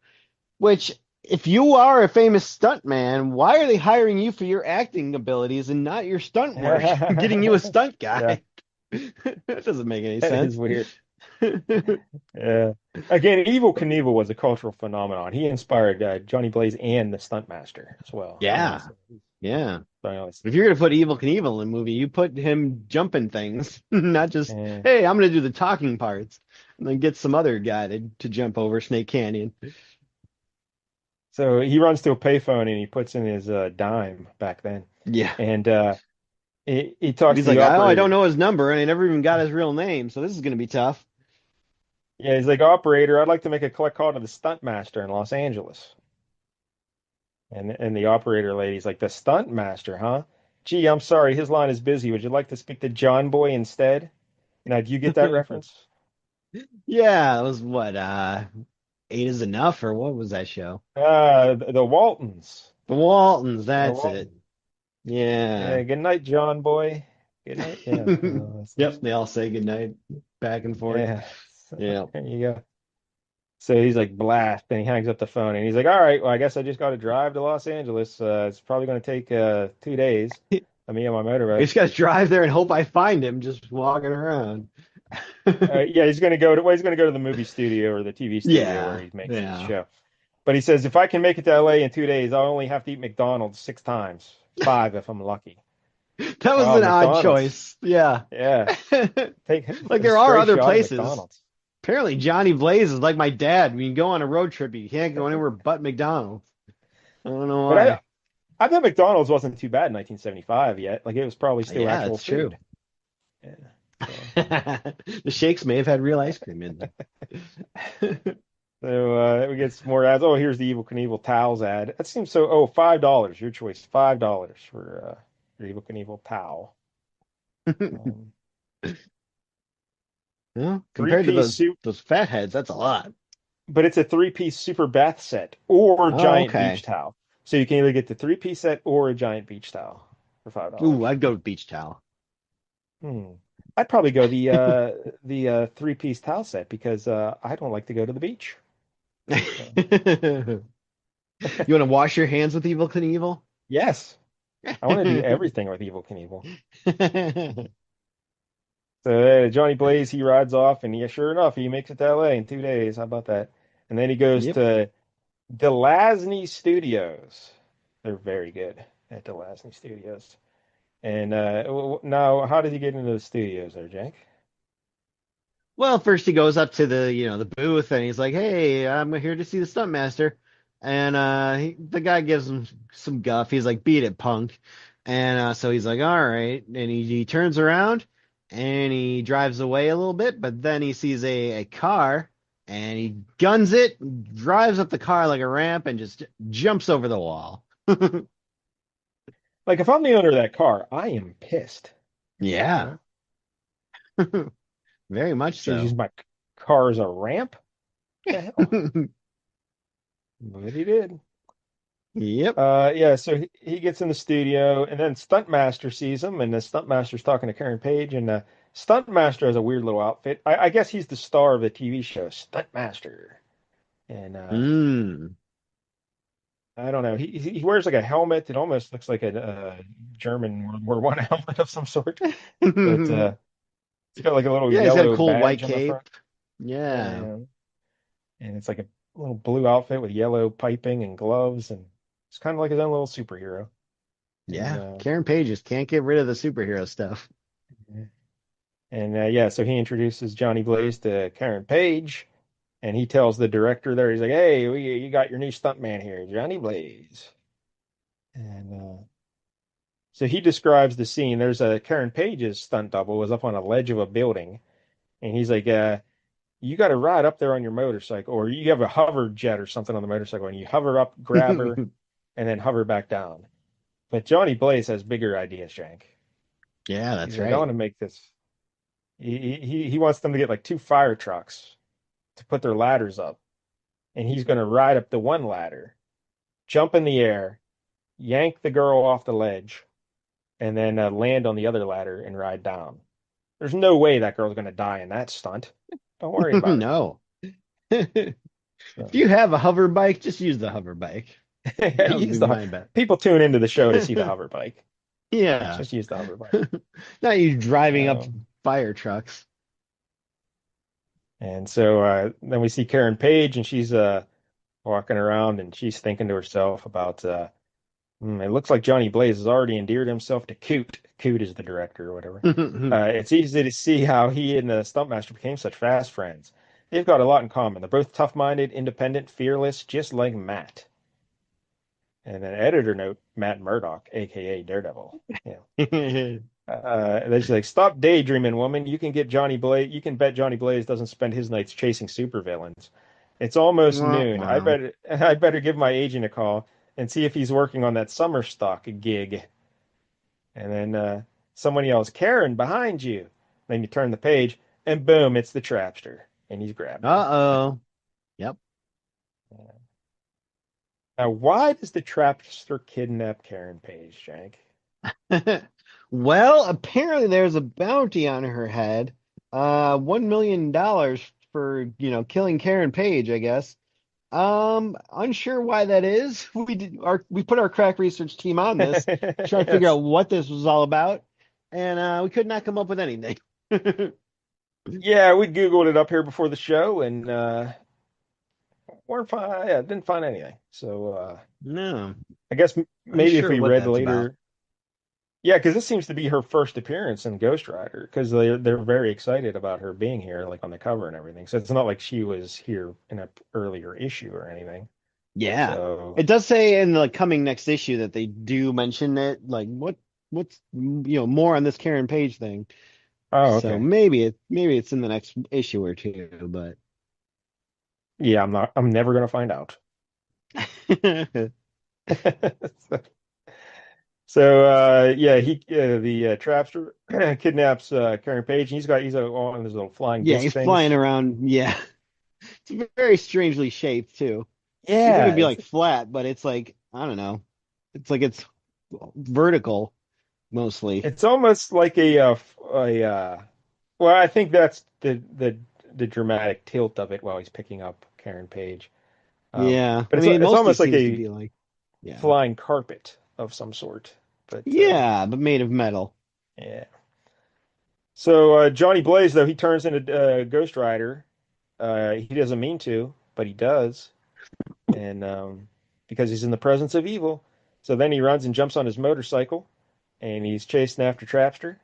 Which, if you are a famous stuntman, why are they hiring you for your acting abilities and not your stunt work? Getting you a stunt Yeah, guy. That doesn't make any that is sense. weird. Yeah. Again, Evel Knievel was a cultural phenomenon. He inspired Johnny Blaze and the Stuntmaster as well. Yeah, So, yeah. so, If you're gonna put Evil Knievel in a movie, you put him jumping things, not just, eh. hey, I'm gonna do the talking parts, and then get some other guy to jump over Snake Canyon. So he runs to a payphone and he puts in his dime back then, Yeah. and he But talks he's to like, the oh, I don't operator. know his number, and I never even got his real name, so this is gonna be tough. Yeah, he's like, operator, I'd like to make a collect call to the Stuntmaster in Los Angeles. And the operator lady's like, the Stuntmaster, huh? Gee, I'm sorry, his line is busy. Would you like to speak to John Boy instead? Now, do you get that reference? Yeah, it was what, Eight is Enough, or what was that show? The Waltons. The Waltons, The that's it. Waltons. Yeah. Yeah, good night, John Boy. Good night. Yeah. Yep, they all say goodnight back and forth. Yeah. Yeah. There you go. So he's like blast, and he hangs up the phone, and he's like, "All right, well, I guess I just got to drive to Los Angeles. It's probably going to take 2 days. Me on my I motorbike. just gotta drive there and hope I find him just walking around. Yeah, he's going to go to well, he's going to go to the movie studio or the TV studio where Yeah, he makes his yeah. show. But he says if I can make it to LA in 2 days, I'll only have to eat McDonald's 6 times, five if I'm lucky. That was Oh, an odd McDonald's. choice. Yeah. Yeah, take Like a there are stray other shot at places. McDonald's. Apparently Johnny Blaze is like my dad. When you go on a road trip, you can't go anywhere but McDonald's. I don't know But why. I bet McDonald's wasn't too bad in 1975 yet. Like it was probably still Yeah, actual it's true. food. Yeah. So, The shakes may have had real ice cream in them. we get some more ads. Oh, here's the Evil Knievel towels ad. That seems so. Oh, $5. Your choice. $5 for your Evil Knievel towel. Um, Well, compared to three-piece suit, those fat heads, that's a lot. but it's a three-piece super bath set or Oh, giant beach okay. towel. So you can either get the three-piece set or a giant beach towel for $5. Ooh, I'd go with beach towel. Hmm. I'd probably go the three-piece towel set because I don't like to go to the beach. So, You want to wash your hands with Evil Knievel? yes, I want to do everything with Evil Knievel. So Johnny Blaze, he rides off, and yeah, sure enough, he makes it to LA in 2 days. How about that? And then he goes Yep. to Delasny Studios. They're very good at Delasny Studios. And now, how did he get into the studios there, Jake? Well, first he goes up to the booth and he's like, "Hey, I'm here to see the stuntmaster." And the guy gives him some guff. He's like, "Beat it, punk." And so he's like, "All right." And he turns around and he drives away a little bit, but then he sees a car and he guns it, drives up the car like a ramp, and just jumps over the wall. Like, if I'm the owner of that car, I am pissed. You Yeah, know, very much should so. use my car as a ramp. The hell? But he did. Yep. Yeah, so he gets in the studio, and then Stuntmaster sees him, and the Stuntmaster's talking to Karen Page, and Stuntmaster has a weird little outfit. I guess he's the star of the TV show, Stuntmaster. And Mm. I don't know, he wears like a helmet. It almost looks like a German World War I helmet of some sort, but it's got like a little Yeah, he's got a yellow cool white badge on the front. cape. Yeah. Yeah, and it's like a little blue outfit with yellow piping and gloves, and it's kind of like his own little superhero. And Yeah. Karen Page just can't get rid of the superhero stuff. And yeah, so he introduces Johnny Blaze to Karen Page, and he tells the director there, he's like, "Hey, you got your new stuntman here, Johnny Blaze." And so he describes the scene. There's a Karen Page's stunt double was up on a ledge of a building, and he's like, "You got to ride up there on your motorcycle, or you have a hover jet or something on the motorcycle, and you hover up, grab her, and then hover back down." But Johnny Blaze has bigger ideas, Shank. Yeah, He's that's like, "I right. want to make this." He wants them to get like two fire trucks to put their ladders up, and he's going to ride up the one ladder, jump in the air, yank the girl off the ledge, and then land on the other ladder and ride down. There's no way that girl's going to die in that stunt. Don't worry about it. No. If So, you have a hover bike, just use the hover bike. That would be use the my bet. people tune into the show to see the hover bike. Yeah. Just use the hover bike. Not you driving up Um, fire trucks. and so then we see Karen Page, and she's walking around, and she's thinking to herself about it looks like Johnny Blaze has already endeared himself to Coot. Coot is the director or whatever. It's easy to see how he and the stuntmaster became such fast friends. They've got a lot in common. They're both tough-minded, independent, fearless, just like Matt. And then editor note, Matt Murdock, aka Daredevil. Yeah. They're just like, stop daydreaming, woman. You can get Johnny Blaze. You can bet Johnny Blaze doesn't spend his nights chasing supervillains. It's almost Wah, noon. I wah. better, I better give my agent a call and see if he's working on that summer stock gig. And then someone yells, Karen, behind you. Then you turn the page, and boom, it's the Trapster, and he's grabbed her. Uh-oh. Yep. Now, why does the Trapster kidnap Karen Page, Shank? Well, apparently there's a bounty on her head. $1 million for, killing Karen Page, I guess. Unsure why that is. We put our crack research team on this, try to figure Yes. out what this was all about, and we could not come up with anything. Yeah, we Googled it up here before the show, and yeah, didn't find anything. So No, I guess maybe if unsure we what read that's about. later, yeah, because this seems to be her first appearance in Ghost Rider, because they're very excited about her being here, like on the cover and everything. So it's not like she was here in an earlier issue or anything. Yeah. So It does say in the coming next issue that they do mention it, like what's more on this Karen Page thing. oh, So okay, maybe it's in the next issue or two, but yeah, I'm never gonna find out. So yeah, the Trapster kidnaps Karen Page, and he's on his little flying yeah, disc he's flying things. around. Yeah. It's very strangely shaped too. You think Yeah, it'd be like flat, but it's like, I don't know. It's like it's vertical mostly. it's almost like well, I think that's the dramatic tilt of it while he's picking up Karen Page. Yeah. But I mean, it it's mostly almost like seems to a be like, yeah. flying carpet of some sort. But Yeah, but made of metal. yeah. So Johnny Blaze, though, he turns into Ghost Rider. He doesn't mean to, but he does, and because he's in the presence of evil. So then he runs and jumps on his motorcycle, and he's chasing after Trapster.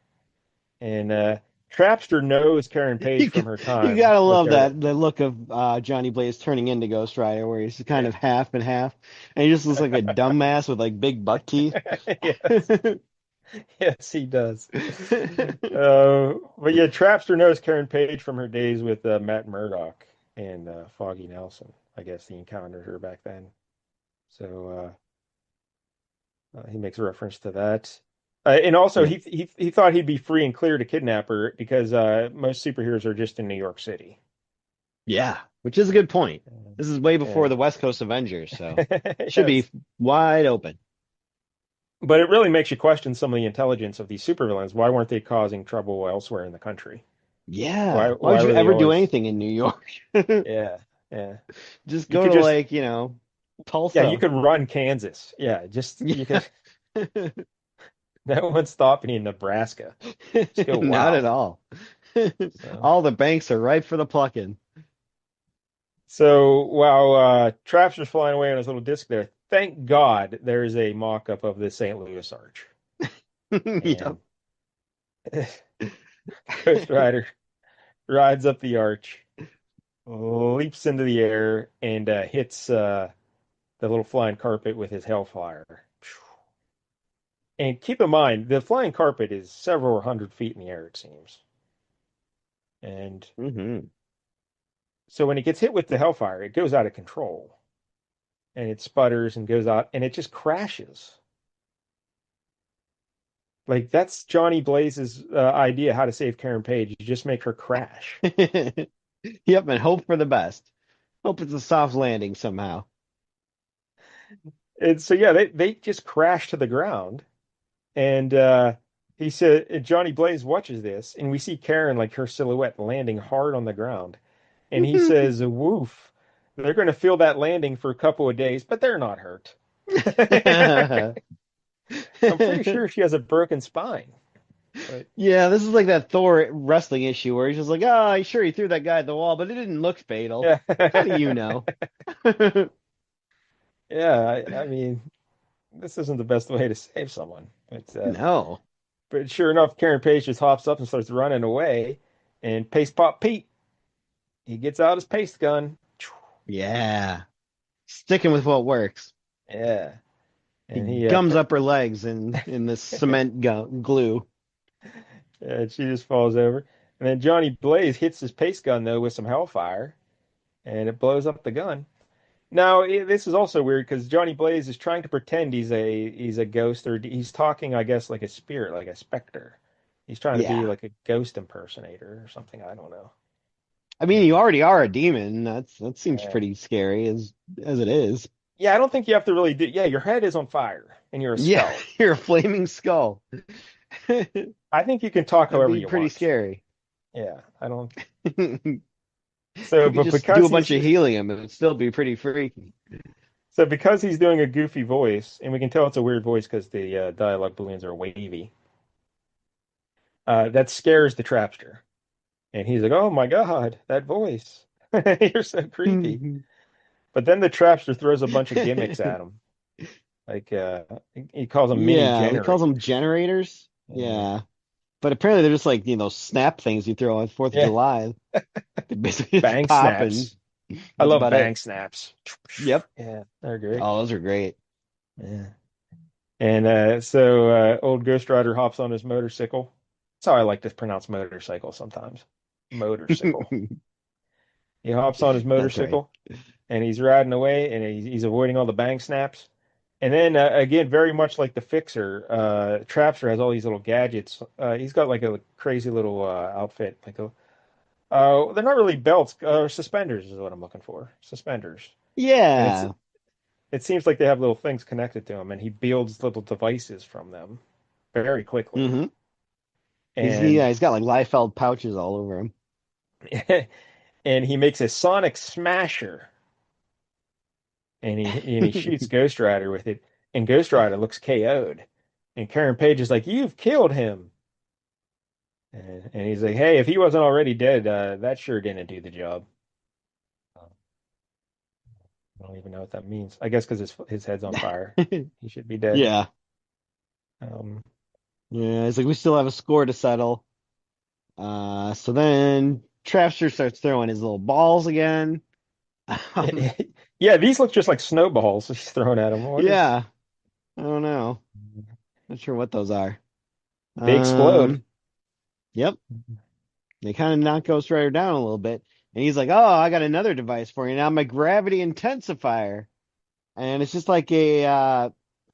And Trapster knows Karen Page You from g- her you time gotta with love Daredevil. that the look of Johnny Blaze turning into Ghost Rider, where he's kind Yeah. of half and half, and he just looks like a dumbass with like big buck teeth. Yes, yes, he does. But yeah, Trapster knows Karen Page from her days with Matt Murdock and Foggy Nelson. I guess he encountered her back then. So he makes a reference to that. And also, Yep. he thought he'd be free and clear to kidnap her because most superheroes are just in New York City. Yeah, which is a good point. This is way before Yeah. the West Coast Avengers, so should be Yes. wide open. But it really makes you question some of the intelligence of these supervillains. Why weren't they causing trouble elsewhere in the country? Yeah. Why would Why you were they ever do always? anything in New York? Yeah, yeah. Just You go could to just like, yeah, you Tulsa. could run Kansas. Yeah, just you Yeah. could. No one's stopping you in Nebraska. Just go Not at wild. all. So. All the banks are ripe for the plucking. So while Trapster's flying away on his little disc there, thank God there is a mock-up of the St. Louis Arch. Yep. And Ghost Rider rides up the arch, leaps into the air, and hits the little flying carpet with his Hellfire. And keep in mind, the flying carpet is several hundred feet in the air, it seems. And Hmm. so when it gets hit with the Hellfire, it goes out of control. And it sputters and goes out, and it just crashes. Like that's Johnny Blaze's idea how to save Karen Page. You just make her crash. Yep, and hope for the best. Hope it's a soft landing somehow. And so yeah, they just crash to the ground. And he said Johnny Blaze watches this, and we see Karen like her silhouette landing hard on the ground. And he says, "Woof, they're going to feel that landing for a couple of days, but they're not hurt." I'm pretty sure she has a broken spine, but Yeah, this is like that Thor wrestling issue where he's just like, oh, sure, he threw that guy at the wall, but it didn't look fatal. yeah, How do you know? yeah. I mean, this isn't the best way to save someone, No. but sure enough, Karen Page just hops up and starts running away, and Paste Pop Pete, he gets out his paste gun. Yeah. Sticking with what works. Yeah, He and gums up her legs in this cement glue. and she just falls over. And then Johnny Blaze hits his paste gun though with some hellfire, and it blows up the gun. Now, this is also weird because Johnny Blaze is trying to pretend he's a ghost, or he's talking, I guess, like a spirit, like a specter. He's trying to be Yeah. like a ghost impersonator or something. I don't know. I mean, you already are a demon. That seems Uh, pretty scary as it is. yeah, I don't think you have to really do. Yeah, your head is on fire and you're a Yeah, skull. you're a flaming skull. That'd I think you can talk however be you pretty want. scary. Yeah, I don't. You So, could but just do because a bunch he's of helium and it'd still be pretty freaky. so because he's doing a goofy voice, and we can tell it's a weird voice because the dialogue booleans are wavy. That scares the Trapster. And he's like, "Oh my God, that voice! You're so creepy." But then the Trapster throws a bunch of gimmicks at him. Like he calls them mini Yeah, he calls them generators. generators. Yeah, Yeah. But apparently they're just like, snap things you throw on 4th of yeah. July. They basically just Bang pop and snaps. I that's love about bang it. snaps. Yep. Yeah, they're great. Oh, those are great. Yeah. And so old Ghost Rider hops on his motorcycle. That's how I like to pronounce motorcycle sometimes. Motorcycle. He hops on his That's right. motorcycle and he's riding away and he's avoiding all the bang snaps. And then again, very much like the Fixer, Trapster has all these little gadgets. He's got like a crazy little outfit, they're not really belts, suspenders is what I'm looking for. Suspenders, and Yeah. it seems like they have little things connected to them, and he builds little devices from them very quickly. hmm And he's got like Liefeld pouches all over him. and he makes a sonic smasher, and he shoots Ghost Rider with it, and Ghost Rider looks KO'd. And Karen Page is like, "You've killed him." And he's like, "Hey, if he wasn't already dead, that sure didn't do the job." I don't even know what that means. I guess because his head's on fire, he should be dead. Yeah. Um, Yeah, it's like we still have a score to settle. So then Trapster starts throwing his little balls again. Um, yeah, these look just like snowballs he's throwing at him. What is? yeah, I don't know. Not sure what those are. They explode. Um, yep. They kind of knock Ghost Rider down a little bit. And he's like, "Oh, I got another device for you now, my gravity intensifier." And it's just like I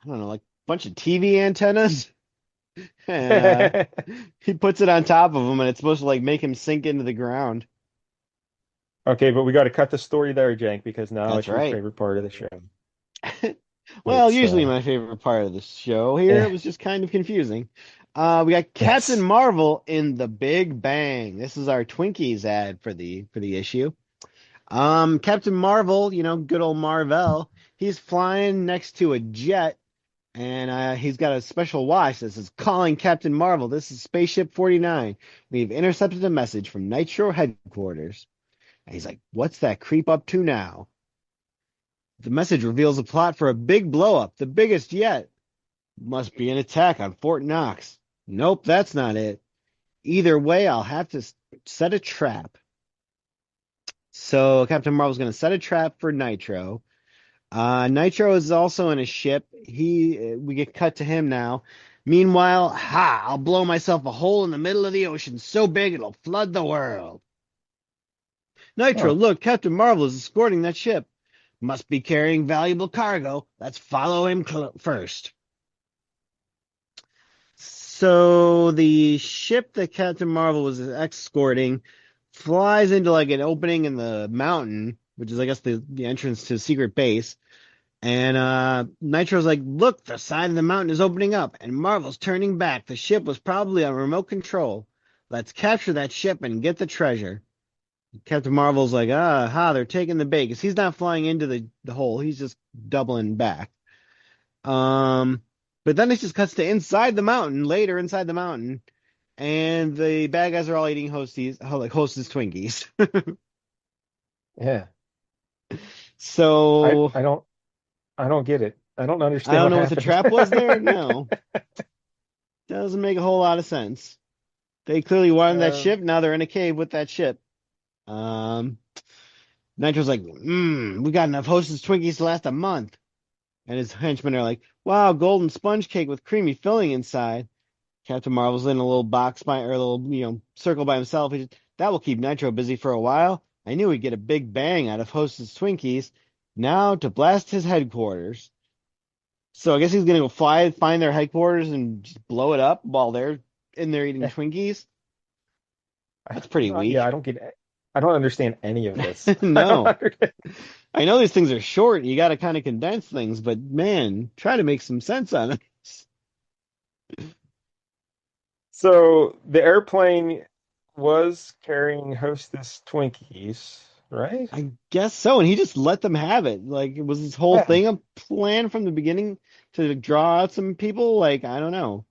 don't know, like a bunch of TV antennas. And he puts it on top of him, and it's supposed to like make him sink into the ground. Okay, but we got to cut the story there, Jank, because now That's it's your right. favorite part of the show. Well, It's usually my favorite part of the show. Here it eh, was just kind of confusing. We got Captain it's Marvel in the Big Bang. This is our Twinkies ad for the issue. Captain Marvel, good old Marvel. He's flying next to a jet, and he's got a special watch that says, "Calling Captain Marvel. This is Spaceship 49. We've intercepted a message from Nitro headquarters." And he's like, "What's that creep up to now?" The message reveals a plot for a big blowup, the biggest yet. Must be an attack on Fort Knox. Nope, that's not it. Either way, I'll have to set a trap. So Captain Marvel's going to set a trap for Nitro. Nitro is also in a ship. We get cut to him now. Meanwhile, I'll blow myself a hole in the middle of the ocean so big it'll flood the world. Nitro, oh, look, Captain Marvel is escorting that ship. Must be carrying valuable cargo. Let's follow him first. So the ship that Captain Marvel was escorting flies into like an opening in the mountain, which is, I guess, the entrance to secret base. And Nitro's like, look, the side of the mountain is opening up, and Marvel's turning back. The ship was probably on remote control. Let's capture that ship and get the treasure. Captain Marvel's like, they're taking the bait, 'cause he's not flying into the hole. He's just doubling back. Um, but then it just cuts to inside the mountain, later inside the mountain, and the bad guys are all eating like Hostess Twinkies. Yeah. I So I don't I don't get it. I don't I understand don't what know what the happened. trap was there. No, doesn't make a whole lot of sense. They clearly wanted that Um, ship. Now they're in a cave with that ship. Um, Nitro's like, we got enough Hostess Twinkies to last a month. And his henchmen are like, wow, golden sponge cake with creamy filling inside. Captain Marvel's in a little box by, or a little, circle by himself. That will keep Nitro busy for a while. I knew he'd get a big bang out of Hostess Twinkies. Now to blast his headquarters. So I guess he's gonna go find their headquarters and just blow it up while they're in there eating yeah, Twinkies. That's pretty yeah, weak. I don't understand any of this. I don't No. understand. I know these things are short. You got to kind of condense things, but man, try to make some sense on it. So the airplane was carrying Hostess Twinkies, right? I guess so. And he just let them have it. Like, was this whole Yeah. thing a plan from the beginning to draw out some people? Like, I don't know.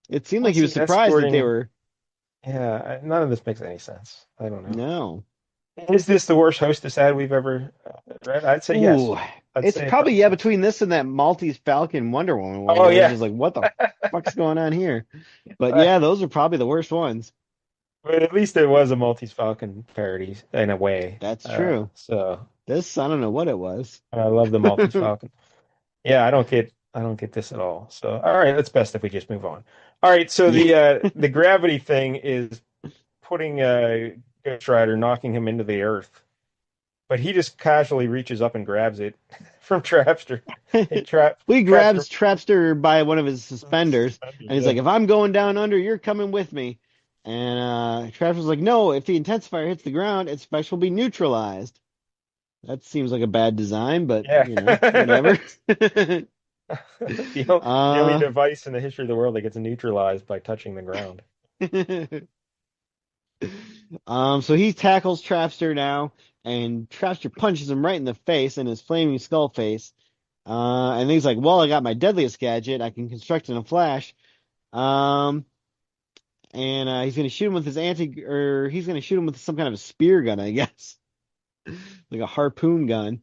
It seemed Well, like he was he's surprised that they escorting. were, Yeah, none of this makes any sense. I don't know. no. Is this the worst Hostess ad we've ever read? I'd say yes. Ooh, I'd it's say it probably, probably yeah, is. between this and that Maltese Falcon Wonder Woman one Oh where it's yeah. just like, what the fuck's going on here? But Uh, yeah, those are probably the worst ones. but at least it was a Maltese Falcon parody in a way. That's true. So This, I don't know what it was. I love the Maltese Falcon. Yeah, I don't get this at all. So all right, it's best if we just move on. All right, so Yeah. the gravity thing is putting Ghost Rider, knocking him into the earth, but he just casually reaches up and grabs it from Trapster. Hey, He Trapster grabs Trapster by one of his suspenders, and suspenders. he's Yeah. like, "If I'm going down under, you're coming with me." And Trapster's like, "No, if the intensifier hits the ground, its effects will be neutralized." That seems like a bad design, but Yeah. whatever. The only uh, device in the history of the world that gets neutralized by touching the ground. so he tackles Trapster now, and Trapster punches him right in the face in his flaming skull face. And he's like, "Well, I got my deadliest gadget. I can construct in a flash." Um, and he's gonna shoot him with his or he's gonna shoot him with some kind of a spear gun, I guess, like a harpoon gun.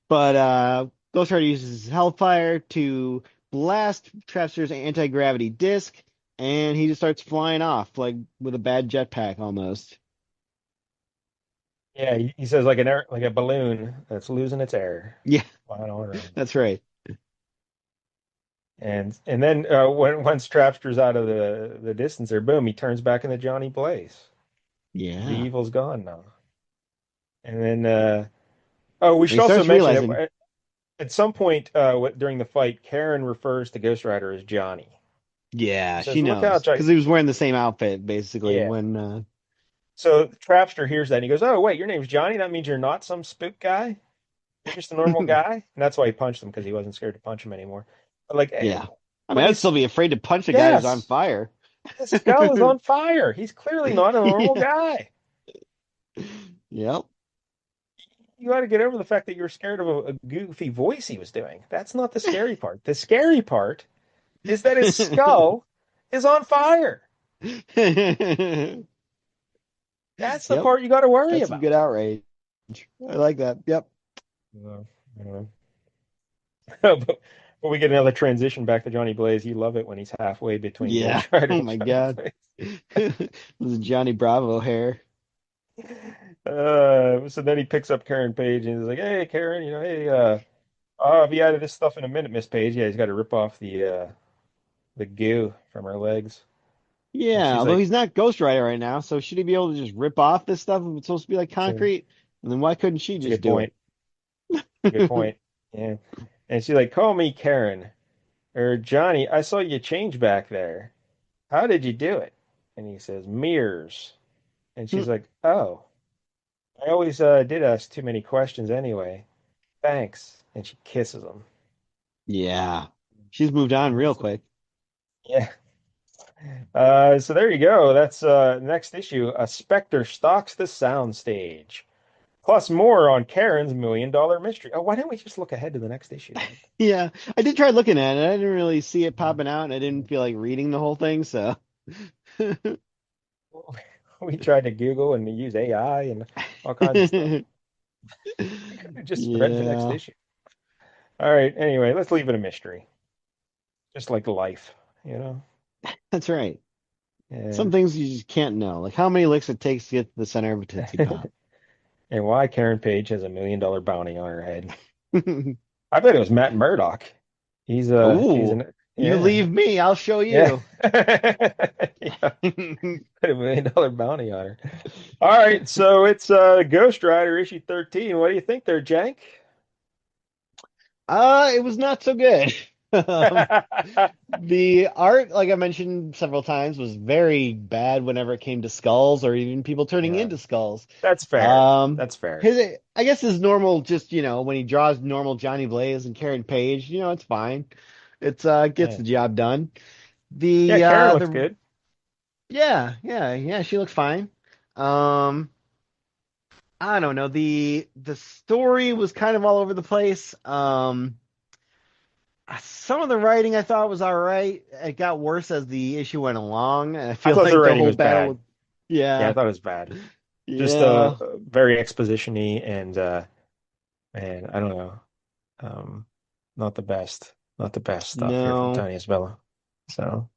But Ghost Rider uses his Hellfire to blast Trapster's anti-gravity disc, and he just starts flying off like with a bad jetpack almost. Yeah, he says like an air, like a balloon that's losing its air, Yeah, flying all around. that's right. And then once Trapster's out of the distance there, boom, he turns back into Johnny Blaze. The Yeah, evil's gone now. And then oh, we and should he also starts mention realizing, that at some point during the fight, Karen refers to Ghost Rider as Johnny. She yeah, she says, "Look out, knows Johnny!" because he was wearing the same outfit basically Yeah. when. So Trapster hears that and he goes, "Oh, wait, your name's Johnny? That means you're not some spook guy? You're just a normal guy?" And that's why he punched him because he wasn't scared to punch him anymore. But like Yeah, I mean, when I'd still he's be afraid to punch a guy who's on yes, fire. his skull is on fire. He's clearly not a normal Yeah. guy. Yep. You got to get over the fact that you're scared of a goofy voice he was doing. That's not the scary part. The scary part is that his skull is on fire. That's the Yep. part you got to worry That's some good about. outrage. I like that. Yep. Uh, uh, but we get another transition back to Johnny Blaze. You love it when he's halfway between Yeah. Ghost Rider Oh and my Johnny God. Blaze. This is Johnny Bravo hair. So then he picks up Karen Page and he's like, "Hey, Karen, hey, I'll be out of this stuff in a minute, Miss Page." Yeah, he's got to rip off the goo from her legs. And Yeah, she's although like, he's not Ghost Rider right now, so should he be able to just rip off this stuff if it's supposed to be like "So concrete? And then why couldn't she that's a just good do point. It's a good it? point." Yeah. And she's like, "Call me Karen or Johnny. I saw you change back there. How did you do it?" And he says, "Mirrors." And she's like, "Oh, I always did ask too many questions anyway. Thanks." And she kisses him. Yeah. She's moved on real quick. Yeah. So there you go. That's next issue. A Spectre stalks the soundstage. Plus more on Karen's $1 million mystery. Oh, why didn't we just look ahead to the next issue then? Yeah. I did try looking at it. I didn't really see it popping out and I didn't feel like reading the whole thing, so We tried to Google and use AI and all kinds of stuff. We could have just read the next Yeah, issue. All right. Anyway, let's leave it a mystery, just like life, you know? that's right. Yeah. Some things you just can't know, like how many licks it takes to get to the center of a Tootsie Pop. And why Karen Page has $1 million bounty on her head. I bet it was Matt Murdock. He's Ooh, an you yeah. leave me, I'll show Yeah. you. Yeah. Put $1 million bounty on her. All right, so it's Ghost Rider issue 13. What do you think there, Jank? It was not so good. Um, the art, like I mentioned several times, was very bad whenever it came to skulls or even people turning Yeah, into skulls. that's fair. Um, That's fair. I guess his normal, just when he draws normal Johnny Blaze and Karen Page, it's fine. It's gets Yeah. the job done. Yeah, The Karen looks the good. yeah, she looks fine. Um, I don't know. The story was kind of all over the place. Some of the writing I thought was all right. It got worse as the issue went along. I I feel thought the like the writing whole was battle bad. with, Yeah, I yeah, thought it was bad. Just yeah, very exposition-y and I don't know. Um not the best. Not the best stuff here from no. Tony Isabella. So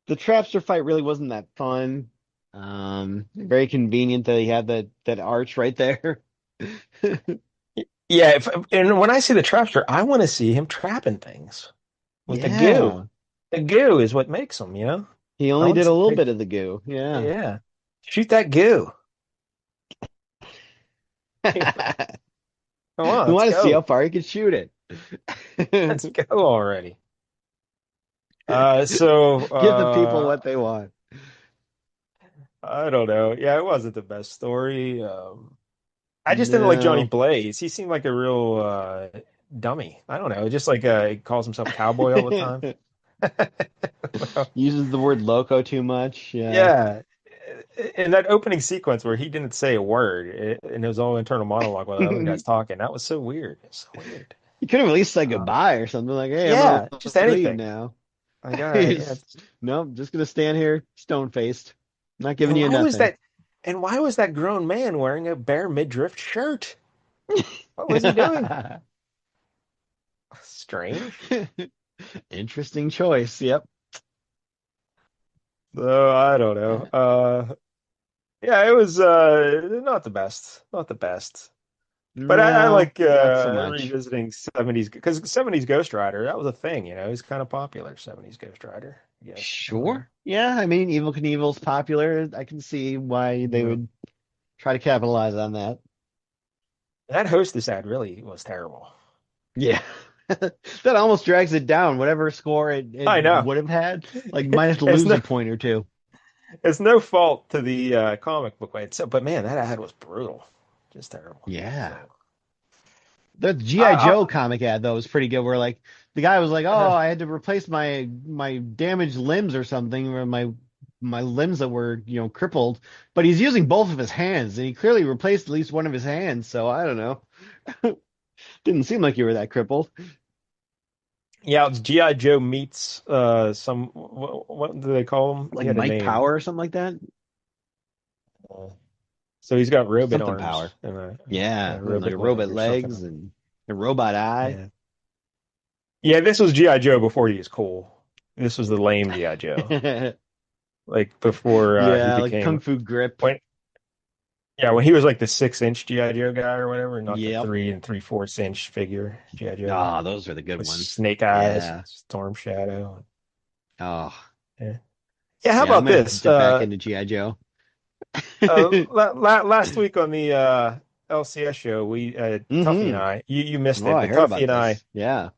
The Trapster fight really wasn't that fun. Very convenient that he had that arch right there. yeah, and when I see the Trapster, I want to see him trapping things with the goo. Yeah, The goo is what makes them, you know? he I only want to did a see little big, bit of the goo. Yeah. yeah. Shoot that goo. Come on, We let's want to see how go. far he can shoot Let's it. go already. So Give the people what they want. I don't know. Yeah, it wasn't the best story. I just didn't like Johnny No. Blaze. He seemed like a real dummy. I don't know. Just like he calls himself cowboy all the time. Uses the word loco too much. Yeah. Yeah. In that opening sequence where he didn't say a word, and it was all internal monologue while the other guy's talking, that was so weird. It's so weird. You could have at least said Uh, goodbye or something like, "Hey, I'm yeah, gonna just leave anything. now." Like, all right, yeah. He's, nope, just gonna stand here, stone faced, not giving And you why was nothing. that? And why was that grown man wearing a bare midriff shirt? What was he doing? Strange. Interesting choice. Yep. So I don't know. Yeah, it was not the best. Not the best. But I No, like not so much. revisiting 70s because 70s Ghost Rider, that was a thing, you know. It was kind of popular, 70s Ghost Rider. Yes. I don't know. Sure. Yeah, I mean, Evil Knievel's popular. I can see why they Yeah. would try to capitalize on that. That Hostess ad really was terrible. Yeah. That almost drags it down. Whatever score it I know. would have had, like, might have to It's lose no a point or two. it's no fault to the comic book way itself, but man, that ad was brutal. Just terrible. Yeah. So The G.I. I, Joe comic ad though was pretty good where like the guy was like, "Oh, I I had to replace my damaged limbs or something, or my limbs that were, crippled." But he's using both of his hands and he clearly replaced at least one of his hands, so I don't know. Didn't seem like you were that crippled. yeah, it's G.I. Joe meets some what do they call him? He Like had a Mike name. Power or something like that. Uh, so he's got robot Something arms Power. and Yeah, and like robot a leg robot or something. legs and a robot eye. Yeah. Yeah, this was G.I. Joe before he was cool. This was the lame G.I. Joe. Like before he Yeah, like Kung became Fu Grip. when yeah, when he was like the 6 inch G.I. Joe guy or whatever, not the Yep. 3 3/4 inch figure G.I. Joe Ah, those are the good with ones. snake eyes and Yeah. Storm Shadow. Oh, Yeah. Yeah, how yeah, I about might have to this? dip back into G.I. Joe. Last week on the LCS show, we Tuffy and Mm-hmm. you missed Oh, it, I but heard Tuffy about and I this. Yeah.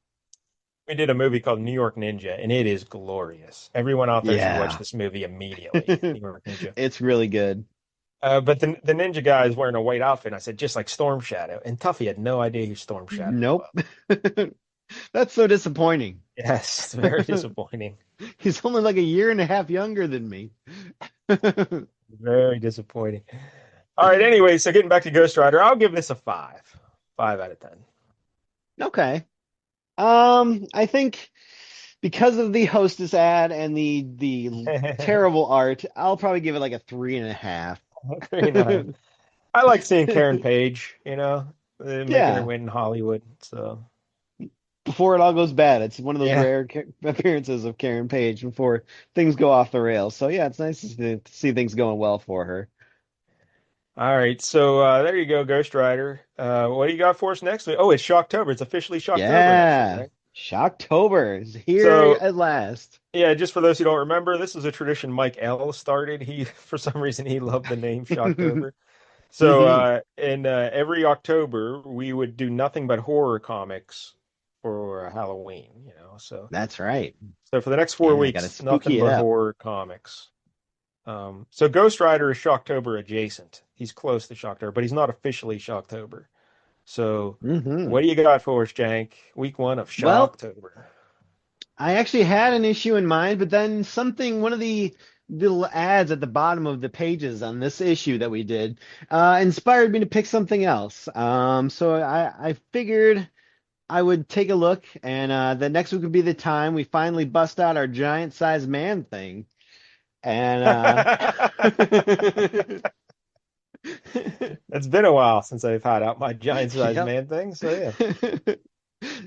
we did a movie called New York Ninja, and it is glorious. Everyone out there should watch Yeah. this movie immediately. New York Ninja. It's really good. But the ninja guy is wearing a white outfit. And I said, just like Storm Shadow. And Tuffy had no idea who Storm Shadow Nope. was. That's so disappointing. Yes, very disappointing. He's only like a year and a half younger than me. Very disappointing. All right, anyway, so getting back to Ghost Rider, I'll give this a five. 5 out of 10. Okay. I think because of the hostess ad and the terrible art, I'll probably give it like a 3.5. Very nice. I like seeing Karen Page, making her Yeah, win in Hollywood. So, before it all goes bad, it's one of those yeah. rare appearances of Karen Page before things go off the rails. So yeah, it's nice to see things going well for her. All right, so there you go, Ghost Rider. What do you got for us next week? Oh, it's Shocktober. It's officially Shocktober next week, Yeah, right? Shocktober is here So, at last. yeah, just for those who don't remember, this is a tradition Mike L started. He, for some reason, he loved the name Shocktober. So, Hmm. in every October, we would do nothing but horror comics for Halloween, That's right. So for the next four Yeah, gotta weeks, nothing spooky it but up. horror comics. So Ghost Rider is Shocktober adjacent. He's close to Shocktober, but he's not officially Shocktober. So Hmm. what do you got for us, Jank? Week 1 of Well, Shocktober. I actually had an issue in mind, but then one of the little ads at the bottom of the pages on this issue that we did, inspired me to pick something else. So I figured I would take a look, and the next week would be the time we finally bust out our giant sized man thing. And It's been a while since I've had out my giant-sized yep. man thing. So yeah.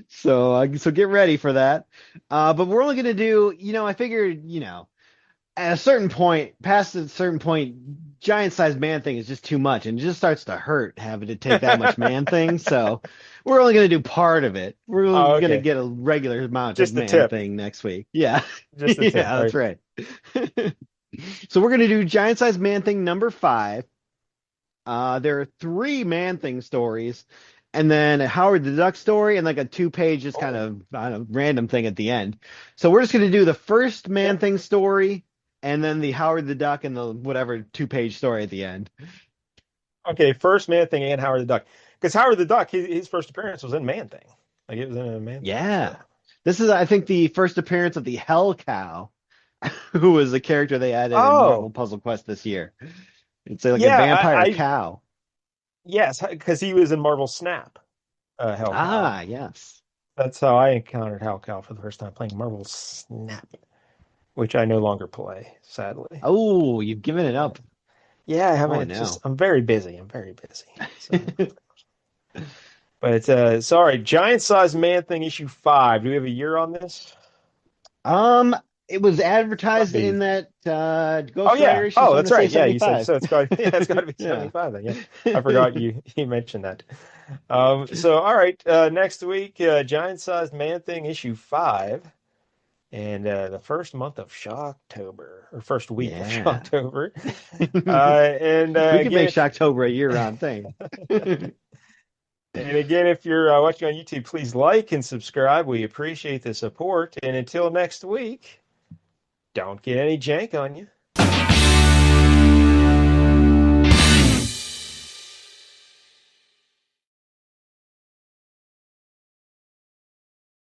So get ready for that. But we're only gonna do, I figured, at a certain point, past a certain point, giant sized man thing is just too much and it just starts to hurt having to take that much man thing. So we're only going to do part of it. We're Oh, going to okay. get a regular amount of Just the man tip. thing next week. Yeah. Just the tip. Yeah, All that's right. right. So we're going to do giant sized man thing number 5. There are 3 man thing stories and then a Howard the Duck story and like a 2-page just kind Oh, of I don't know, random thing at the end. So we're just going to do the first man yep. thing story and then the Howard the Duck and the whatever 2-page story at the end. Okay, first Man Thing and Howard the Duck. Because Howard the Duck, his first appearance was in Man Thing. Like it was in a Man Thing. Yeah. So. This is, I think, the first appearance of the Hell Cow, who was a character they added in Oh, Marvel Puzzle Quest this year. It's like a yeah, vampire cow. yes, because he was in Marvel Snap, Hell Cow. Ah, yes. That's how I encountered Hell Cow for the first time playing Marvel Snap, which I no longer play, sadly. Oh, you've given it Yeah, up. yeah, I haven't. Oh It's just no. I'm very busy. I'm very busy. So, but it's sorry, Giant Size Man Thing issue 5. Do we have a year on this? Um, it was Gotta advertised be. in that Oh Ghost Rider yeah. issue, so Oh, I'm that's gonna say right. Yeah, you said 75. so. It's got yeah, it's got to be Yeah. 75 then. Yeah, I forgot you mentioned that. So all right, next week, Giant Sized Man Thing issue 5, and the first month of Shocktober or first week of Yeah. Shocktober. We And could again, make if Shocktober a year-round thing. if you're watching on YouTube, please like and subscribe. We appreciate the support. And until next week, don't get any jank on you.